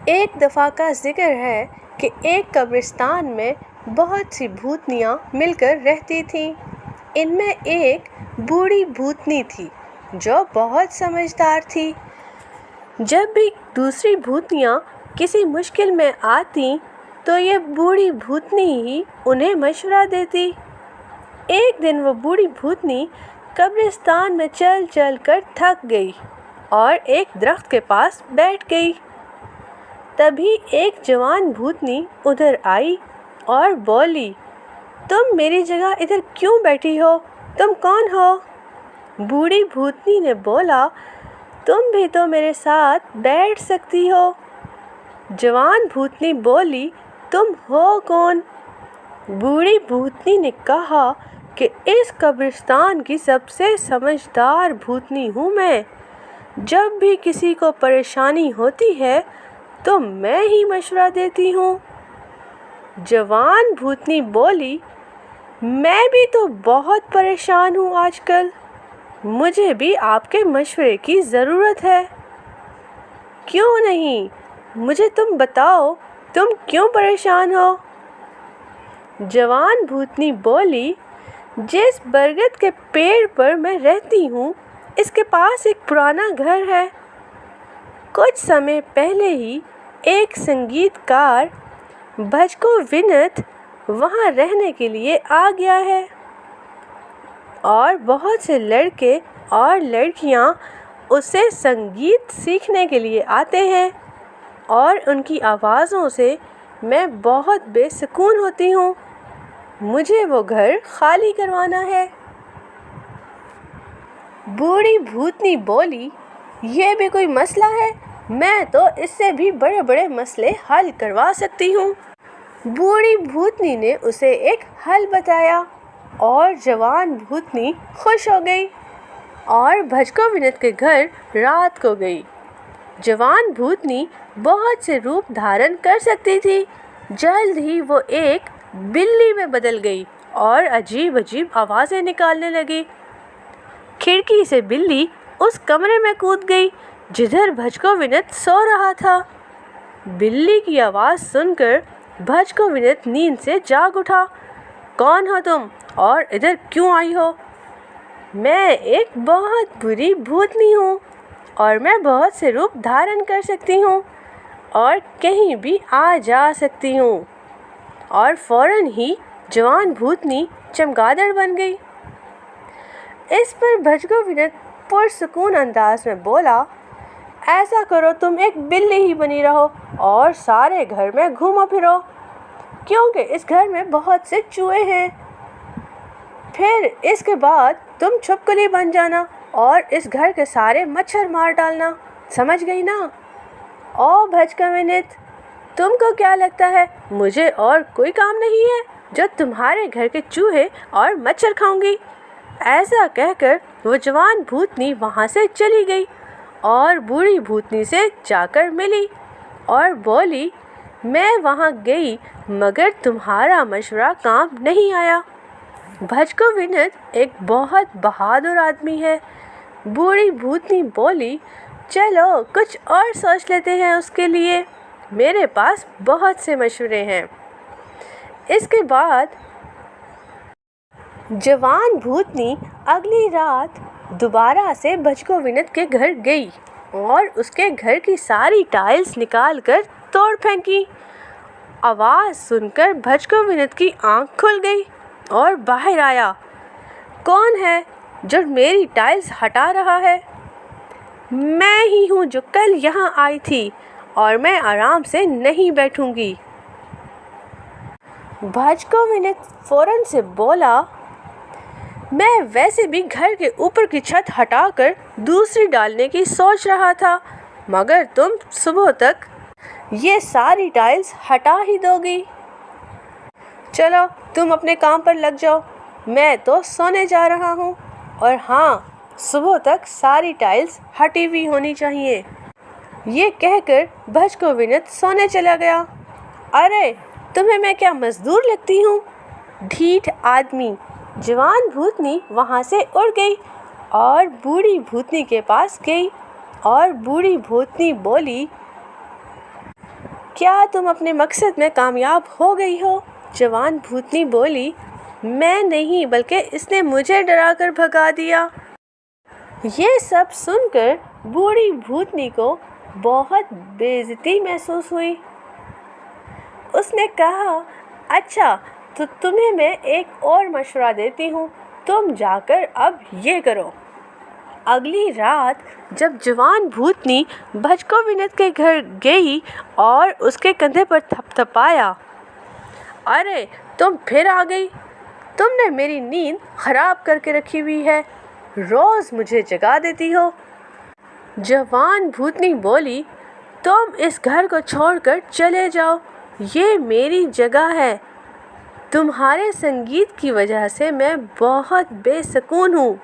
Speaker 3: एक दफ़ा का जिक्र है कि एक कब्रिस्तान में बहुत सी भूतनियाँ मिलकर रहती थीं। इनमें एक बूढ़ी भूतनी थी जो बहुत समझदार थी। जब भी दूसरी भूतनियाँ किसी मुश्किल में आती तो ये बूढ़ी भूतनी ही उन्हें मशवरा देती। एक दिन वो बूढ़ी भूतनी कब्रिस्तान में चल चल कर थक गई और एक दरख्त के पास बैठ गई। तभी एक जवान भूतनी उधर आई और बोली, तुम मेरी जगह इधर क्यों बैठी हो? तुम कौन हो? बूढ़ी भूतनी ने बोला, तुम भी तो मेरे साथ बैठ सकती हो। जवान भूतनी बोली, तुम हो कौन? बूढ़ी भूतनी ने कहा कि इस कब्रिस्तान की सबसे समझदार भूतनी हूँ मैं। जब भी किसी को परेशानी होती है तो मैं ही मशवरा देती हूँ। जवान भूतनी बोली, मैं भी तो बहुत परेशान हूँ आजकल, मुझे भी आपके मशवरे की ज़रूरत है। क्यों नहीं, मुझे तुम बताओ, तुम क्यों परेशान हो? जवान भूतनी बोली, जिस बरगद के पेड़ पर मैं रहती हूँ इसके पास एक पुराना घर है। कुछ समय पहले ही एक संगीतकार भजको विनत वहाँ रहने के लिए आ गया है और बहुत से लड़के और लड़कियाँ उससे संगीत सीखने के लिए आते हैं और उनकी आवाज़ों से मैं बहुत बेसुकून होती हूँ। मुझे वो घर खाली करवाना है। बूढ़ी भूतनी बोली, ये भी कोई मसला है? मैं तो इससे भी बड़े बड़े मसले हल करवा सकती हूँ। बूढ़ी भूतनी ने उसे एक हल बताया और जवान भूतनी खुश हो गई और भजको विनत के घर रात को गई। जवान भूतनी बहुत से रूप धारण कर सकती थी। जल्द ही वो एक बिल्ली में बदल गई और अजीब अजीब आवाज़ें निकालने लगी। खिड़की से बिल्ली उस कमरे में कूद गई जिधर भजको विनत सो रहा था। बिल्ली की आवाज़ सुनकर भजको विनत नींद से जाग उठा। कौन हो तुम और इधर क्यों आई हो? मैं एक बहुत बुरी भूतनी हूँ और मैं बहुत से रूप धारण कर सकती हूँ और कहीं भी आ जा सकती हूँ। और फौरन ही जवान भूतनी चमगादड़ बन गई। इस पर भजको विनत पुरसुकून अंदाज में बोला, ऐसा करो, तुम एक बिल्ली ही बनी रहो और सारे घर में घूमो फिरो, क्योंकि इस घर में बहुत से चूहे हैं। फिर इसके बाद तुम छुपकली बन जाना और इस घर के सारे मच्छर मार डालना। समझ गई ना? ओ भजको विनत, तुमको क्या लगता है मुझे और कोई काम नहीं है?
Speaker 2: जो तुम्हारे घर के चूहे और मच्छर खाऊंगी। ऐसा कहकर वो जवान भूतनी वहाँ से चली गई और बूढ़ी भूतनी से जाकर मिली और बोली, मैं वहाँ गई मगर तुम्हारा मशवरा काम नहीं आया। भजको विनोद एक बहुत बहादुर आदमी है। बूढ़ी भूतनी बोली, चलो कुछ और सोच लेते हैं उसके लिए, मेरे पास बहुत से मशवरे हैं। इसके बाद जवान भूतनी अगली रात दोबारा से भजको विनोद के घर गई और उसके घर की सारी टाइल्स निकाल कर तोड़ फेंकी। आवाज़ सुनकर भजको विनोद की आंख खुल गई और बाहर आया। कौन है जो मेरी टाइल्स हटा रहा है? मैं ही हूँ जो कल यहाँ आई थी और मैं आराम से नहीं बैठूंगी। भजको विनोद फौरन से बोला, मैं वैसे भी घर के ऊपर की छत हटाकर दूसरी डालने की सोच रहा था, मगर तुम सुबह तक ये सारी टाइल्स हटा ही दोगी। चलो तुम अपने काम पर लग जाओ, मैं तो सोने जा रहा हूँ। और हाँ, सुबह तक सारी टाइल्स हटी हुई होनी चाहिए। ये कहकर भजको विनोद सोने चला गया। अरे तुम्हें मैं क्या मजदूर लगती हूँ, ढीठ आदमी। जवान भूतनी वहाँ से उड़ गई और बूढ़ी भूतनी के पास गई और बूढ़ी भूतनी बोली, क्या तुम अपने मकसद में कामयाब हो गई हो? जवान भूतनी बोली, मैं नहीं बल्कि इसने मुझे डराकर भगा दिया। ये सब सुनकर बूढ़ी भूतनी को बहुत बेइज्जती महसूस हुई। उसने कहा, अच्छा तो तुम्हें मैं एक और मशवरा देती हूँ, तुम जाकर अब ये करो। अगली रात जब जवान भूतनी भजको विनोद के घर गई और उसके कंधे पर थपथपाया, अरे तुम फिर आ गई, तुमने मेरी नींद खराब करके रखी हुई है, रोज़ मुझे जगा देती हो। जवान भूतनी बोली, तुम इस घर को छोड़कर चले जाओ, ये मेरी जगह है। तुम्हारे संगीत की वजह से मैं बहुत बेसुकून हूँ।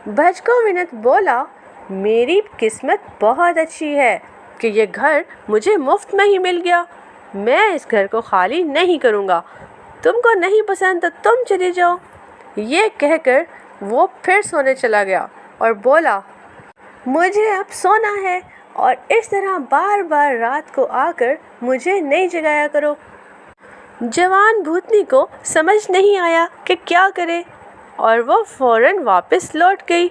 Speaker 2: भजको विनोद बोला, मेरी किस्मत बहुत अच्छी है कि ये घर मुझे मुफ्त में ही मिल गया। मैं इस घर को खाली नहीं करूँगा, तुमको नहीं पसंद तो तुम चले जाओ। ये कहकर वो फिर सोने चला गया और बोला, मुझे अब सोना है और इस तरह बार बार रात को आकर मुझे नहीं जगाया करो। जवान भूतनी को समझ नहीं आया कि क्या करे और वो फौरन वापस लौट गई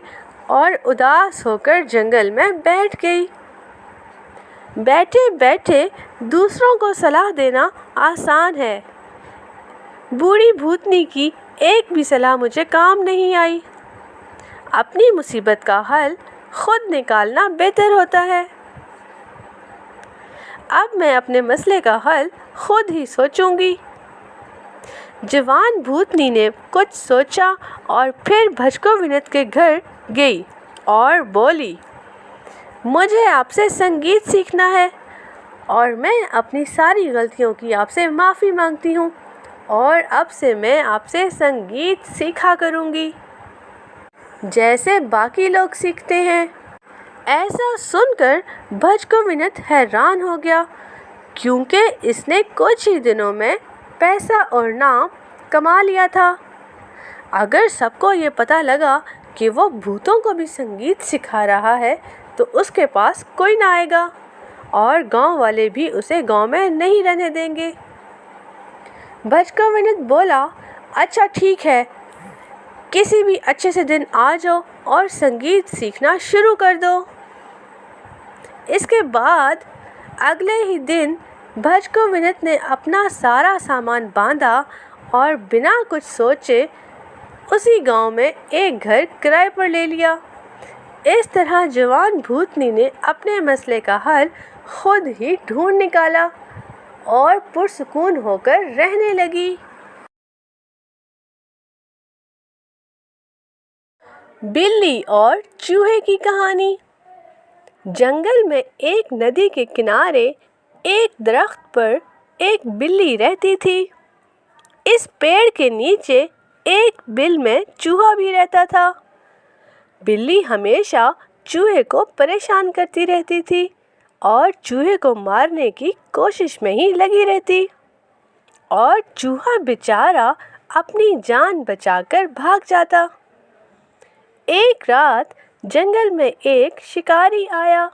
Speaker 2: और उदास होकर जंगल में बैठ गई। बैठे बैठे दूसरों को सलाह देना आसान है, बूढ़ी भूतनी की एक भी सलाह मुझे काम नहीं आई। अपनी मुसीबत का हल खुद निकालना बेहतर होता है। अब मैं अपने मसले का हल खुद ही सोचूंगी। जवान भूतनी ने कुछ सोचा और फिर भजको विनोद के घर गई और बोली, मुझे आपसे संगीत सीखना है और मैं अपनी सारी गलतियों की आपसे माफ़ी मांगती हूँ और अब से मैं आपसे संगीत सीखा करूँगी जैसे बाकी लोग सीखते हैं। ऐसा सुनकर भजको विनोद हैरान हो गया, क्योंकि इसने कुछ ही दिनों में पैसा और नाम कमा लिया था। अगर सबको ये पता लगा कि वो भूतों को भी संगीत सिखा रहा है तो उसके पास कोई ना आएगा और गांव वाले भी उसे गांव में नहीं रहने देंगे। भजको विनोद बोला, अच्छा ठीक है, किसी भी अच्छे से दिन आ जाओ और संगीत सीखना शुरू कर दो। इसके बाद अगले ही दिन भजको विनोद ने अपना सारा सामान बांधा और बिना कुछ सोचे उसी गांव में एक घर किराए पर ले लिया। इस तरह जवान भूतनी ने अपने मसले का हल खुद ही ढूंढ निकाला और पुरसुकून होकर रहने लगी। बिल्ली और चूहे की कहानी। जंगल में एक नदी के किनारे एक दरख्त पर एक बिल्ली रहती थी। इस पेड़ के नीचे एक बिल में चूहा भी रहता था। बिल्ली हमेशा चूहे को परेशान करती रहती थी और चूहे को मारने की कोशिश में ही लगी रहती, और चूहा बेचारा अपनी जान बचाकर भाग जाता। एक रात जंगल में एक शिकारी आया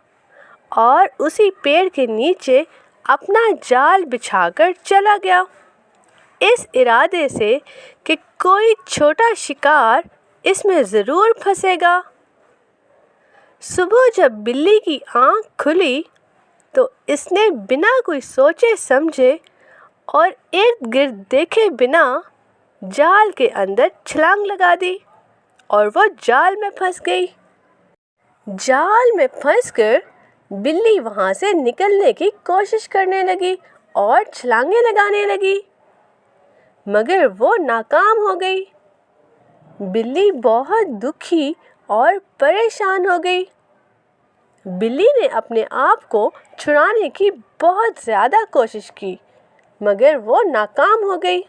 Speaker 2: और उसी पेड़ के नीचे अपना जाल बिछाकर चला गया, इस इरादे से कि कोई छोटा शिकार इसमें ज़रूर फंसेगा। सुबह जब बिल्ली की आँख खुली तो इसने बिना कोई सोचे समझे और इर्द गिर्द देखे बिना जाल के अंदर छलांग लगा दी और वो जाल में फंस गई। जाल में फंसकर बिल्ली वहाँ से निकलने की कोशिश करने लगी और छलांगे लगाने लगी, मगर वो नाकाम हो गई। बिल्ली बहुत दुखी और परेशान हो गई। बिल्ली ने अपने आप को छुड़ाने की बहुत ज़्यादा कोशिश की, मगर वो नाकाम हो गई।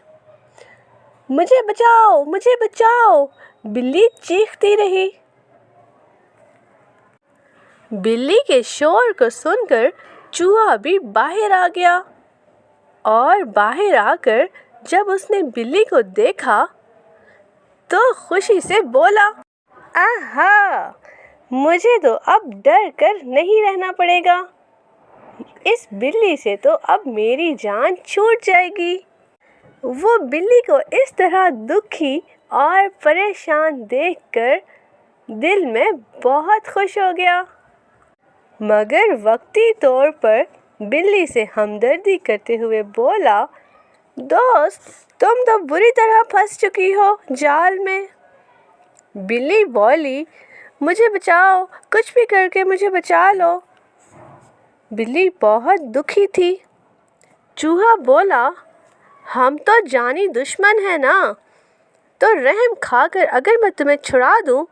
Speaker 2: मुझे बचाओ, मुझे बचाओ, बिल्ली चीखती रही। बिल्ली के शोर को सुनकर चूहा भी बाहर आ गया और बाहर आकर जब उसने बिल्ली को देखा तो खुशी से बोला, आहा, मुझे तो अब डर कर नहीं रहना पड़ेगा। इस बिल्ली से तो अब मेरी जान छूट जाएगी। वो बिल्ली को इस तरह दुखी और परेशान देखकर दिल में बहुत खुश हो गया, मगर वक्ती तौर पर बिल्ली से हमदर्दी करते हुए बोला, दोस्त, तुम तो बुरी तरह फंस चुकी हो जाल में। बिल्ली बोली, मुझे बचाओ, कुछ भी करके मुझे बचा लो। बिल्ली बहुत दुखी थी। चूहा बोला, हम तो जानी दुश्मन हैं ना, तो रहम खाकर अगर मैं तुम्हें छुड़ा दूं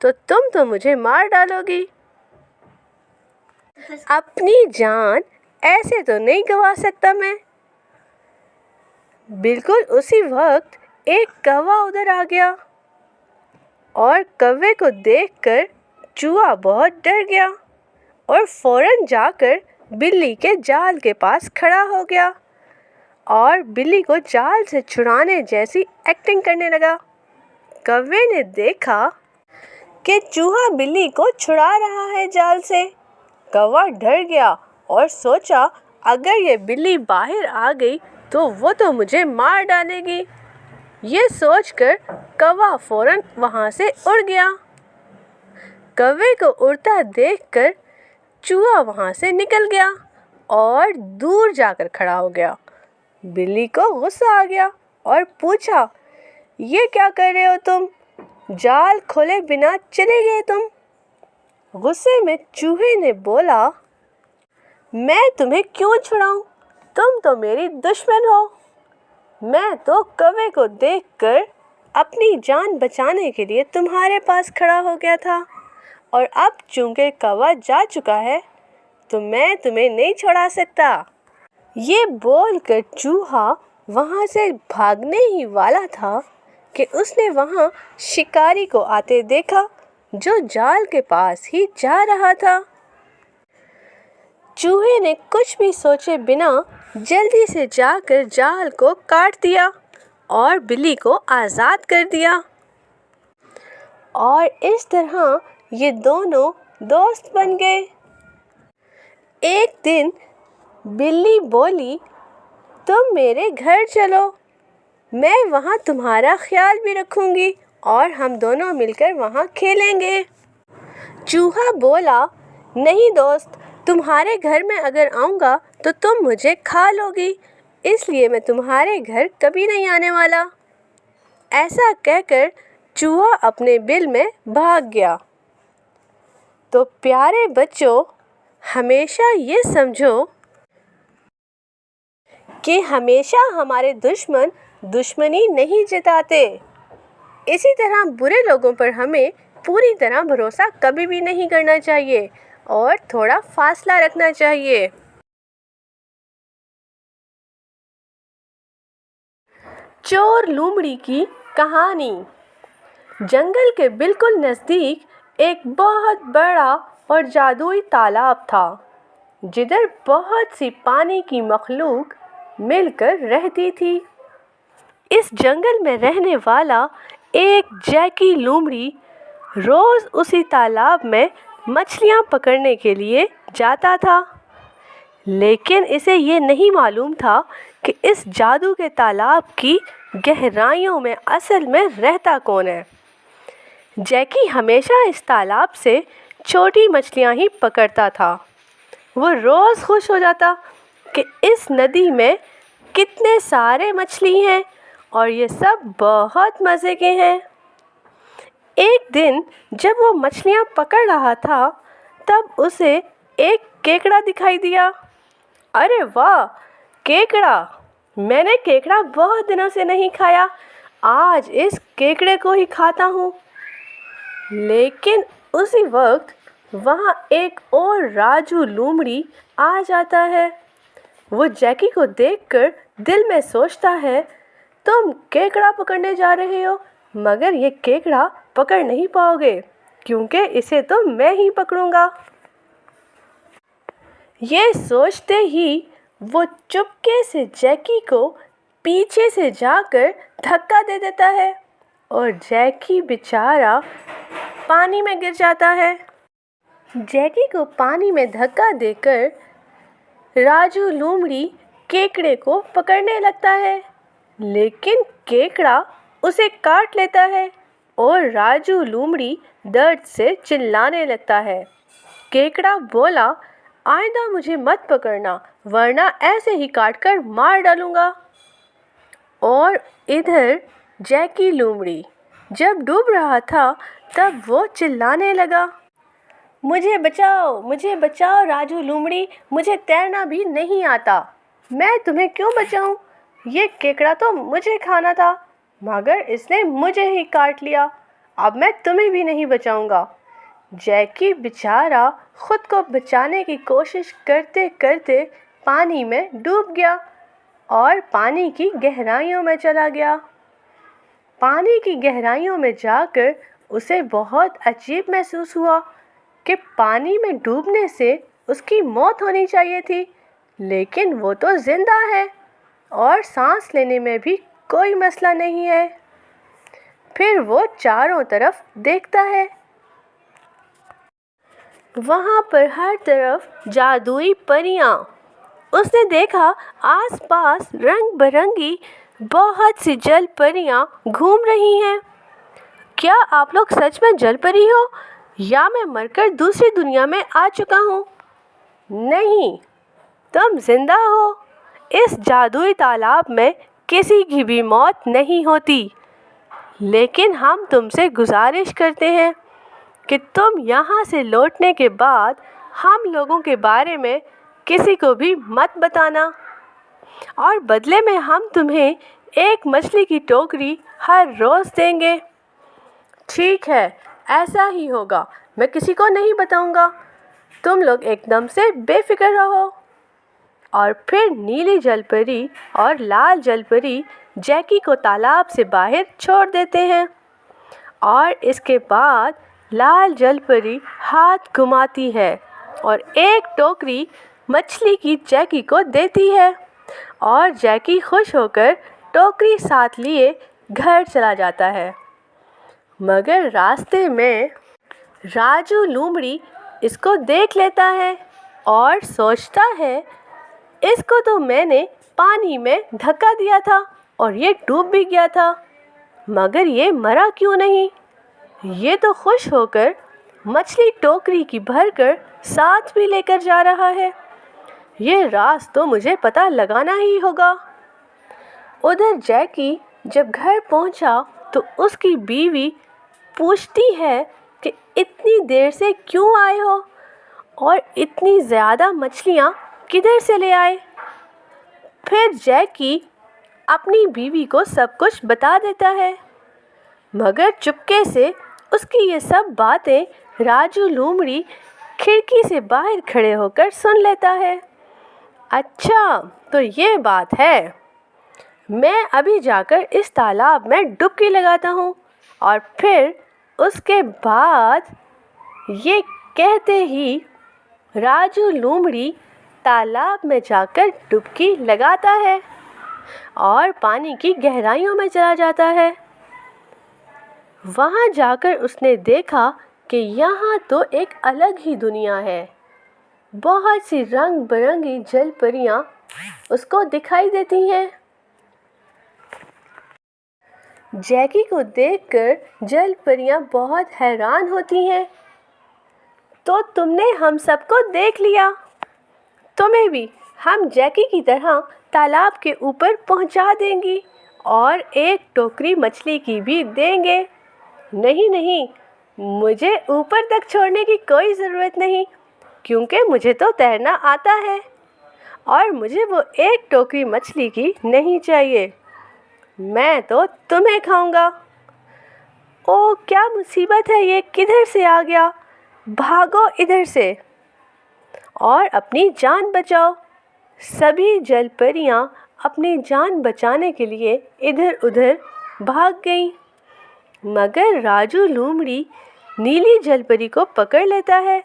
Speaker 2: तो तुम तो मुझे मार डालोगी। अपनी जान ऐसे तो नहीं गंवा सकता मैं। बिल्कुल उसी वक्त एक कौवा उधर आ गया और कौवे को देखकर चूहा बहुत डर गया और फौरन जाकर बिल्ली के जाल के पास खड़ा हो गया और बिल्ली को जाल से छुड़ाने जैसी एक्टिंग करने लगा। कौवे ने देखा कि चूहा बिल्ली को छुड़ा रहा है जाल से। कौवा डर गया और सोचा, अगर ये बिल्ली बाहर आ गई तो वो तो मुझे मार डालेगी। ये सोचकर कौवा फौरन वहाँ से उड़ गया। कौवे को उड़ता देखकर चूहा वहाँ से निकल गया और दूर जाकर खड़ा हो गया। बिल्ली को गुस्सा आ गया और पूछा, ये क्या कर रहे हो तुम? जाल खोले बिना चले गए तुम। गुस्से में चूहे ने बोला, मैं तुम्हें क्यों छुड़ाऊं? तुम तो मेरी दुश्मन हो। मैं तो कौवे को देखकर अपनी जान बचाने के लिए तुम्हारे पास खड़ा हो गया था, और अब चूंकि कौवा जा चुका है तो मैं तुम्हें नहीं छुड़ा सकता। ये बोलकर चूहा वहाँ से भागने ही वाला था कि उसने वहाँ शिकारी को आते देखा जो जाल के पास ही जा रहा था। चूहे ने कुछ भी सोचे बिना जल्दी से जाकर जाल को काट दिया और बिल्ली को आज़ाद कर दिया, और इस तरह ये दोनों दोस्त बन गए। एक दिन बिल्ली बोली, तुम मेरे घर चलो, मैं वहाँ तुम्हारा ख्याल भी रखूँगी और हम दोनों मिलकर वहाँ खेलेंगे। चूहा बोला, नहीं दोस्त, तुम्हारे घर में अगर आऊँगा तो तुम मुझे खा लोगी, इसलिए मैं तुम्हारे घर कभी नहीं आने वाला। ऐसा कहकर चूहा अपने बिल में भाग गया। तो प्यारे बच्चों, हमेशा ये समझो कि हमेशा हमारे दुश्मन दुश्मनी नहीं जताते। इसी तरह बुरे लोगों पर हमें पूरी तरह भरोसा कभी भी नहीं करना चाहिए और थोड़ा फासला रखना चाहिए। चोर लोमड़ी की कहानी। जंगल के बिल्कुल नज़दीक एक बहुत बड़ा और जादुई तालाब था, जिधर बहुत सी पानी की मखलूक मिलकर रहती थी। इस जंगल में रहने वाला एक जैकी लोमड़ी रोज़ उसी तालाब में मछलियाँ पकड़ने के लिए जाता था, लेकिन इसे ये नहीं मालूम था कि इस जादू के तालाब की गहराइयों में असल में रहता कौन है। जैकी हमेशा इस तालाब से छोटी मछलियाँ ही पकड़ता था। वो रोज़ खुश हो जाता कि इस नदी में कितने सारे मछली हैं और ये सब बहुत मज़े के हैं। एक दिन जब वो मछलियाँ पकड़ रहा था, तब उसे एक केकड़ा दिखाई दिया। अरे वाह, केकड़ा! मैंने केकड़ा बहुत दिनों से नहीं खाया, आज इस केकड़े को ही खाता हूँ। लेकिन उसी वक्त वहाँ एक और राजू लोमड़ी आ जाता है। वो जैकी को देखकर दिल में सोचता है, तुम केकड़ा पकड़ने जा रहे हो, मगर ये केकड़ा पकड़ नहीं पाओगे क्योंकि इसे तो मैं ही पकड़ूंगा। ये सोचते ही वो चुपके से जैकी को पीछे से जाकर धक्का दे देता है और जैकी बेचारा पानी में गिर जाता है। जैकी को पानी में धक्का देकर राजू लोमड़ी केकड़े को पकड़ने लगता है, लेकिन केकड़ा उसे काट लेता है और राजू लोमड़ी दर्द से चिल्लाने लगता है। केकड़ा बोला, आइंदा मुझे मत पकड़ना, वरना ऐसे ही काटकर मार डालूंगा। और इधर जैकी लोमड़ी जब डूब रहा था, तब वो चिल्लाने लगा, मुझे बचाओ राजू लोमड़ी, मुझे तैरना भी नहीं आता। मैं तुम्हें क्यों बचाऊं? ये केकड़ा तो मुझे खाना था, मगर इसने मुझे ही काट लिया। अब मैं तुम्हें भी नहीं बचाऊंगा। जैकी बेचारा खुद को बचाने की कोशिश करते करते पानी में डूब गया और पानी की गहराइयों में चला गया। पानी की गहराइयों में जाकर उसे बहुत अजीब महसूस हुआ कि पानी में डूबने से उसकी मौत होनी चाहिए थी, लेकिन वो तो जिंदा है और सांस लेने में भी कोई मसला नहीं है। फिर वो चारों तरफ देखता है। वहाँ पर हर तरफ जादुई परियां। उसने देखा आसपास रंग बिरंगी बहुत सी जल परियां घूम रही हैं। क्या आप लोग सच में जल परी हो या मैं मरकर दूसरी दुनिया में आ चुका हूँ? नहीं, तुम जिंदा हो। इस जादुई तालाब में किसी की भी मौत नहीं होती, लेकिन हम तुमसे गुजारिश करते हैं कि तुम यहाँ से लौटने के बाद हम लोगों के बारे में किसी को भी मत बताना, और बदले में हम तुम्हें एक मछली की टोकरी हर रोज़ देंगे। ठीक है, ऐसा ही होगा, मैं किसी को नहीं बताऊंगा। तुम लोग एकदम से बेफिक्र रहो। और फिर नीली जलपरी और लाल जलपरी जैकी को तालाब से बाहर छोड़ देते हैं, और इसके बाद लाल जलपरी हाथ घुमाती है और एक टोकरी मछली की जैकी को देती है, और जैकी खुश होकर टोकरी साथ लिए घर चला जाता है। मगर रास्ते में राजू लोमड़ी इसको देख लेता है और सोचता है, इसको तो मैंने पानी में धक्का दिया था और ये डूब भी गया था, मगर ये मरा क्यों नहीं? ये तो खुश होकर मछली टोकरी की भरकर साथ भी लेकर जा रहा है। ये राज तो मुझे पता लगाना ही होगा। उधर जैकी जब घर पहुंचा तो उसकी बीवी पूछती है कि इतनी देर से क्यों आए हो और इतनी ज़्यादा मछलियाँ किधर से ले आए? फिर जैकी अपनी बीवी को सब कुछ बता देता है, मगर चुपके से उसकी ये सब बातें राजू लोमड़ी खिड़की से बाहर खड़े होकर सुन लेता है। अच्छा, तो ये बात है। मैं अभी जाकर इस तालाब में डुबकी लगाता हूँ। और फिर उसके बाद ये कहते ही राजू लोमड़ी तालाब में जाकर डुबकी लगाता है और पानी की गहराइयों में चला जाता है। वहाँ जाकर उसने देखा कि यहाँ तो एक अलग ही दुनिया है। बहुत सी रंग बिरंगी जल परियाँ उसको दिखाई देती हैं। जैकी को देखकर जल परियाँ बहुत हैरान होती हैं। तो तुमने हम सबको देख लिया, तुम्हें भी हम जैकी की तरह तालाब के ऊपर पहुंचा देंगी और एक टोकरी मछली की भी देंगे। नहीं नहीं, मुझे ऊपर तक छोड़ने की कोई ज़रूरत नहीं, क्योंकि मुझे तो तैरना आता है और मुझे वो एक टोकरी मछली की नहीं चाहिए। मैं तो तुम्हें खाऊंगा। ओ क्या मुसीबत है, ये किधर से आ गया? भागो इधर से और अपनी जान बचाओ। सभी जल परियाँ अपनी जान बचाने के लिए इधर उधर भाग गईं। मगर राजू लोमड़ी नीली जलपरी को पकड़ लेता है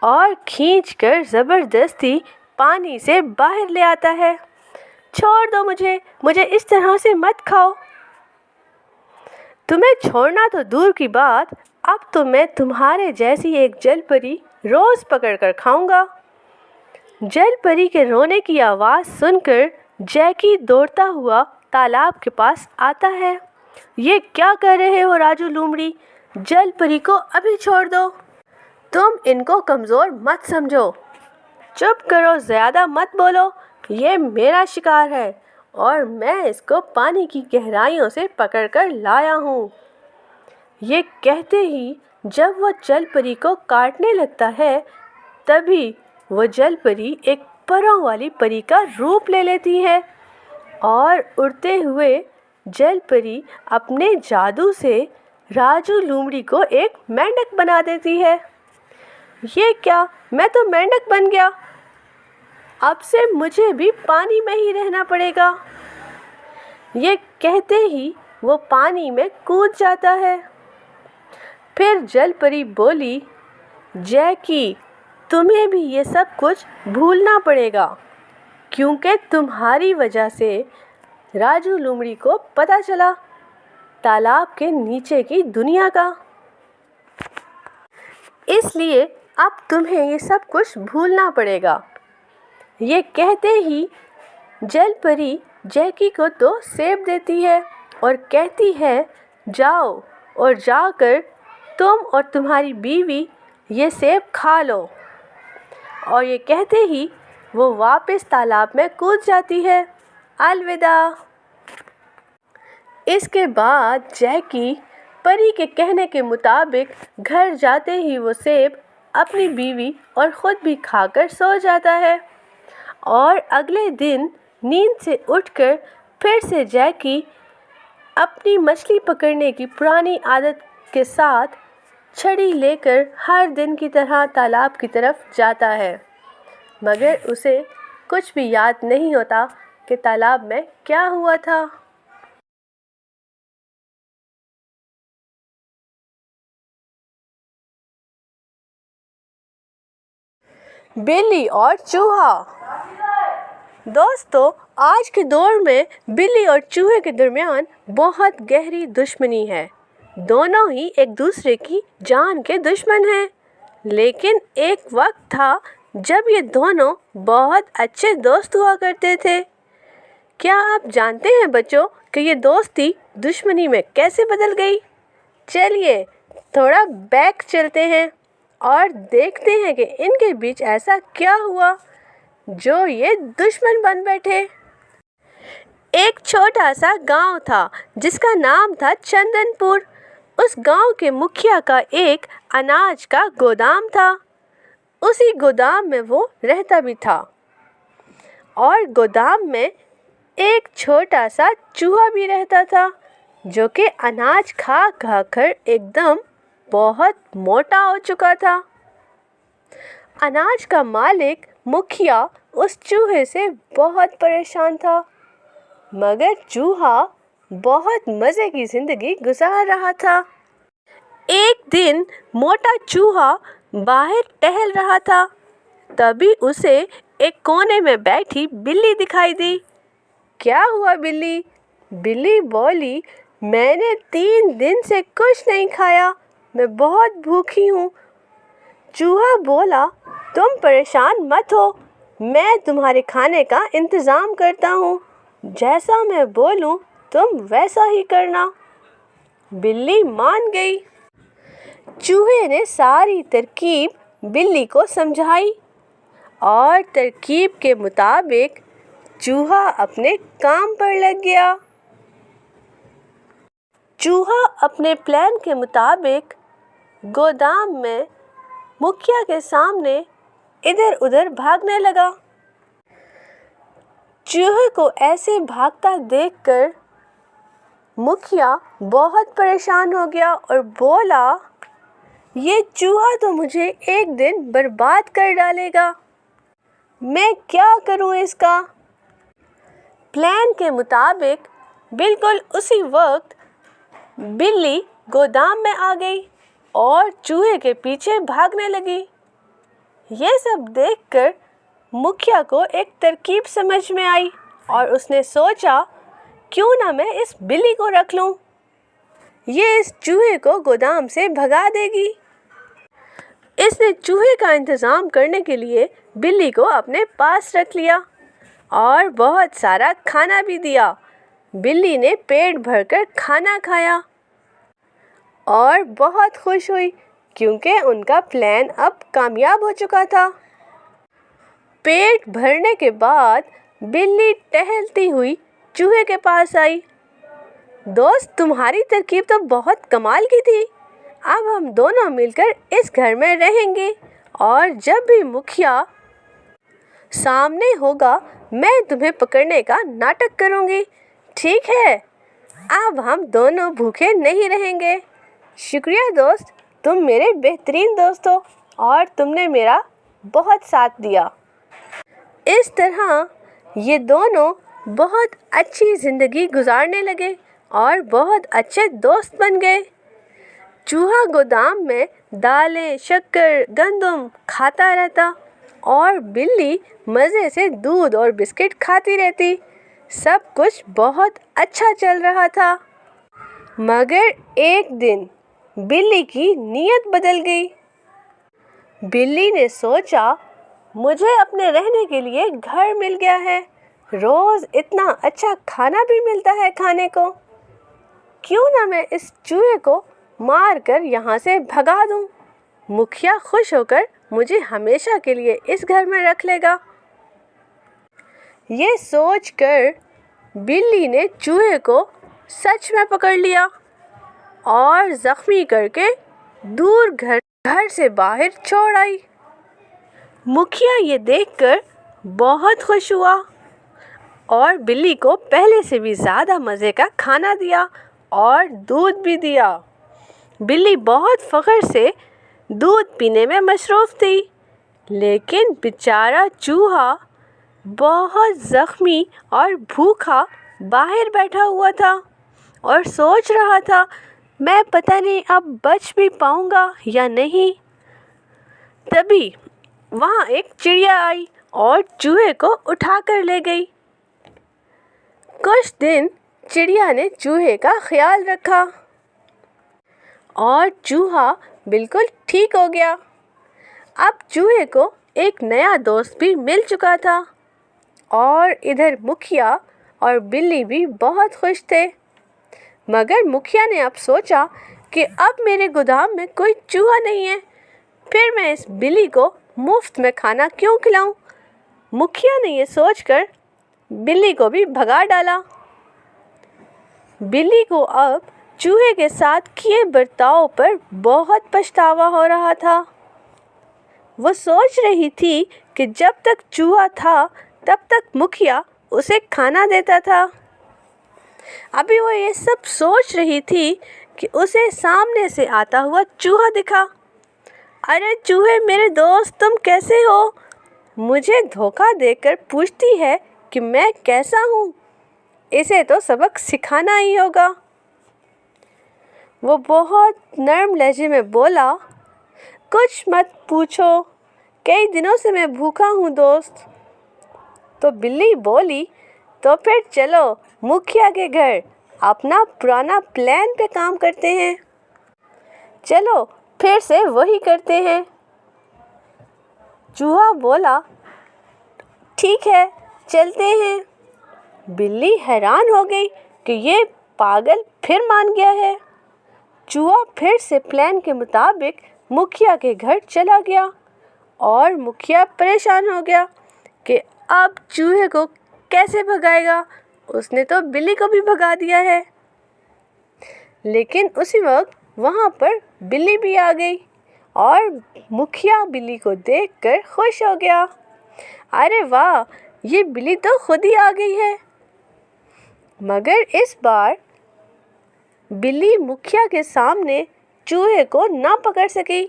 Speaker 2: और खींचकर ज़बरदस्ती पानी से बाहर ले आता है। छोड़ दो मुझे इस तरह से मत खाओ। तुम्हें छोड़ना तो दूर की बात, अब तो मैं तुम्हारे जैसी एक जलपरी रोज़ पकड़ कर खाऊंगा। जलपरी के रोने की आवाज़ सुनकर जैकी दौड़ता हुआ तालाब के पास आता है। ये क्या कर रहे हो राजू लोमड़ी? जलपरी को अभी छोड़ दो। तुम इनको कमज़ोर मत समझो। चुप करो, ज़्यादा मत बोलो। ये मेरा शिकार है और मैं इसको पानी की गहराइयों से पकड़ कर लाया हूँ। ये कहते ही जब वो जलपरी को काटने लगता है, तभी वो जलपरी एक परों वाली परी का रूप ले लेती है और उड़ते हुए जलपरी अपने जादू से राजू लोमड़ी को एक मेंढक बना देती है। ये क्या, मैं तो मेंढक बन गया। अब से मुझे भी पानी में ही रहना पड़ेगा। ये कहते ही वो पानी में कूद जाता है। फिर जलपरी बोली, जैकी तुम्हें भी ये सब कुछ भूलना पड़ेगा, क्योंकि तुम्हारी वजह से राजू लोमड़ी को पता चला तालाब के नीचे की दुनिया का। इसलिए अब तुम्हें ये सब कुछ भूलना पड़ेगा। ये कहते ही जलपरी जैकी को तो सेब देती है और कहती है, जाओ और जाकर तुम और तुम्हारी बीवी ये सेब खा लो। और ये कहते ही वो वापस तालाब में कूद जाती है। अलविदा। इसके बाद जैकी परी के कहने के मुताबिक घर जाते ही वो सेब अपनी बीवी और ख़ुद भी खाकर सो जाता है। और अगले दिन नींद से उठकर फिर से जैकी अपनी मछली पकड़ने की पुरानी आदत के साथ छड़ी लेकर हर दिन की तरह तालाब की तरफ जाता है। मगर उसे कुछ भी याद नहीं होता कि तालाब में क्या हुआ था। बिल्ली और चूहा। दोस्तों, आज के दौर में बिल्ली और चूहे के दरमियान बहुत गहरी दुश्मनी है। दोनों ही एक दूसरे की जान के दुश्मन हैं। लेकिन एक वक्त था जब ये दोनों बहुत अच्छे दोस्त हुआ करते थे। क्या आप जानते हैं बच्चों कि ये दोस्ती दुश्मनी में कैसे बदल गई? चलिए थोड़ा बैक चलते हैं और देखते हैं कि इनके बीच ऐसा क्या हुआ जो ये दुश्मन बन बैठे। एक छोटा सा गांव था जिसका नाम था चंदनपुर। उस गांव के मुखिया का एक अनाज का गोदाम था। उसी गोदाम में वो रहता भी था। और गोदाम में एक छोटा सा चूहा भी रहता था जो कि अनाज खा खा कर एकदम बहुत मोटा हो चुका था। अनाज का मालिक मुखिया उस चूहे से बहुत परेशान था। मगर चूहा बहुत मज़े की ज़िंदगी गुजार रहा था। एक दिन मोटा चूहा बाहर टहल रहा था, तभी उसे एक कोने में बैठी बिल्ली दिखाई दी। क्या हुआ बिल्ली? बिल्ली बोली, मैंने 3 दिन से कुछ नहीं खाया, मैं बहुत भूखी हूँ। चूहा बोला, तुम परेशान मत हो, मैं तुम्हारे खाने का इंतज़ाम करता हूँ। जैसा मैं बोलूँ तुम वैसा ही करना। बिल्ली मान गई। चूहे ने सारी तरकीब बिल्ली को समझाई और तरकीब के मुताबिक चूहा अपने काम पर लग गया। चूहा अपने प्लान के मुताबिक गोदाम में मुखिया के सामने इधर उधर भागने लगा। चूहे को ऐसे भागता देखकर मुखिया बहुत परेशान हो गया और बोला, ये चूहा तो मुझे एक दिन बर्बाद कर डालेगा, मैं क्या करूं इसका। प्लान के मुताबिक बिल्कुल उसी वक्त बिल्ली गोदाम में आ गई और चूहे के पीछे भागने लगी। ये सब देखकर मुखिया को एक तरकीब समझ में आई और उसने सोचा, क्यों ना मैं इस बिल्ली को रख लूं, ये इस चूहे को गोदाम से भगा देगी। इसने चूहे का इंतज़ाम करने के लिए बिल्ली को अपने पास रख लिया और बहुत सारा खाना भी दिया। बिल्ली ने पेट भरकर खाना खाया और बहुत खुश हुई क्योंकि उनका प्लान अब कामयाब हो चुका था। पेट भरने के बाद बिल्ली टहलती हुई चूहे के पास आई। दोस्त, तुम्हारी तरकीब तो बहुत कमाल की थी। अब हम दोनों मिलकर इस घर में रहेंगे और जब भी मुखिया सामने होगा मैं तुम्हें पकड़ने का नाटक करूँगी, ठीक है? अब हम दोनों भूखे नहीं रहेंगे। शुक्रिया दोस्त, तुम मेरे बेहतरीन दोस्त हो और तुमने मेरा बहुत साथ दिया। इस तरह ये दोनों बहुत अच्छी ज़िंदगी गुजारने लगे और बहुत अच्छे दोस्त बन गए। चूहा गोदाम में दालें, शक्कर, गंदम खाता रहता और बिल्ली मज़े से दूध और बिस्किट खाती रहती। सब कुछ बहुत अच्छा चल रहा था। मगर एक दिन बिल्ली की नीयत बदल गई। बिल्ली ने सोचा, मुझे अपने रहने के लिए घर मिल गया है, रोज़ इतना अच्छा खाना भी मिलता है खाने को, क्यों ना मैं इस चूहे को मार कर यहाँ से भगा दूँ। मुखिया खुश होकर मुझे हमेशा के लिए इस घर में रख लेगा। ये सोचकर बिल्ली ने चूहे को सच में पकड़ लिया और ज़ख्मी करके दूर घर से बाहर छोड़ आई। मुखिया ये देखकर बहुत खुश हुआ और बिल्ली को पहले से भी ज़्यादा मज़े का खाना दिया और दूध भी दिया। बिल्ली बहुत फ़ख्र से दूध पीने में मशरूफ़ थी, लेकिन बेचारा चूहा बहुत ज़ख्मी और भूखा बाहर बैठा हुआ था और सोच रहा था, मैं पता नहीं अब बच भी पाऊँगा या नहीं। तभी वहाँ एक चिड़िया आई और चूहे को उठा कर ले गई। कुछ दिन चिड़िया ने चूहे का ख्याल रखा और चूहा बिल्कुल ठीक हो गया। अब चूहे को एक नया दोस्त भी मिल चुका था और इधर मुखिया और बिल्ली भी बहुत खुश थे। मगर मुखिया ने अब सोचा कि अब मेरे गोदाम में कोई चूहा नहीं है, फिर मैं इस बिल्ली को मुफ्त में खाना क्यों खिलाऊं। मुखिया ने ये सोचकर बिल्ली को भी भगा डाला। बिल्ली को अब चूहे के साथ किए बर्ताव पर बहुत पछतावा हो रहा था। वो सोच रही थी कि जब तक चूहा था तब तक मुखिया उसे खाना देता था। अभी वो ये सब सोच रही थी कि उसे सामने से आता हुआ चूहा दिखा। अरे चूहे मेरे दोस्त, तुम कैसे हो? मुझे धोखा देकर पूछती है कि मैं कैसा हूँ। इसे तो सबक सिखाना ही होगा। वो बहुत नर्म लहजे में बोला, कुछ मत पूछो, कई दिनों से मैं भूखा हूँ दोस्त। तो बिल्ली बोली, तो फिर चलो मुखिया के घर अपना पुराना प्लान पे काम करते हैं। चलो फिर से वही करते हैं। चूहा बोला, ठीक है चलते हैं। बिल्ली हैरान हो गई कि ये पागल फिर मान गया है। चूहा फिर से प्लान के मुताबिक मुखिया के घर चला गया और मुखिया परेशान हो गया कि अब चूहे को कैसे भगाएगा, उसने तो बिल्ली को भी भगा दिया है। लेकिन उसी वक्त वहाँ पर बिल्ली भी आ गई और मुखिया बिल्ली को देखकर खुश हो गया। अरे वाह, ये बिल्ली तो खुद ही आ गई है। मगर इस बार बिल्ली मुखिया के सामने चूहे को ना पकड़ सकी।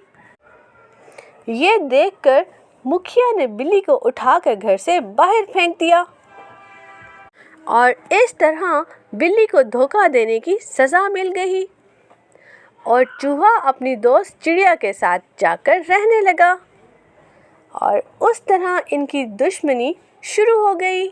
Speaker 2: ये देखकर मुखिया ने बिल्ली को उठाकर घर से बाहर फेंक दिया और इस तरह बिल्ली को धोखा देने की सज़ा मिल गई और चूहा अपनी दोस्त चिड़िया के साथ जाकर रहने लगा और उस तरह इनकी दुश्मनी शुरू हो गई।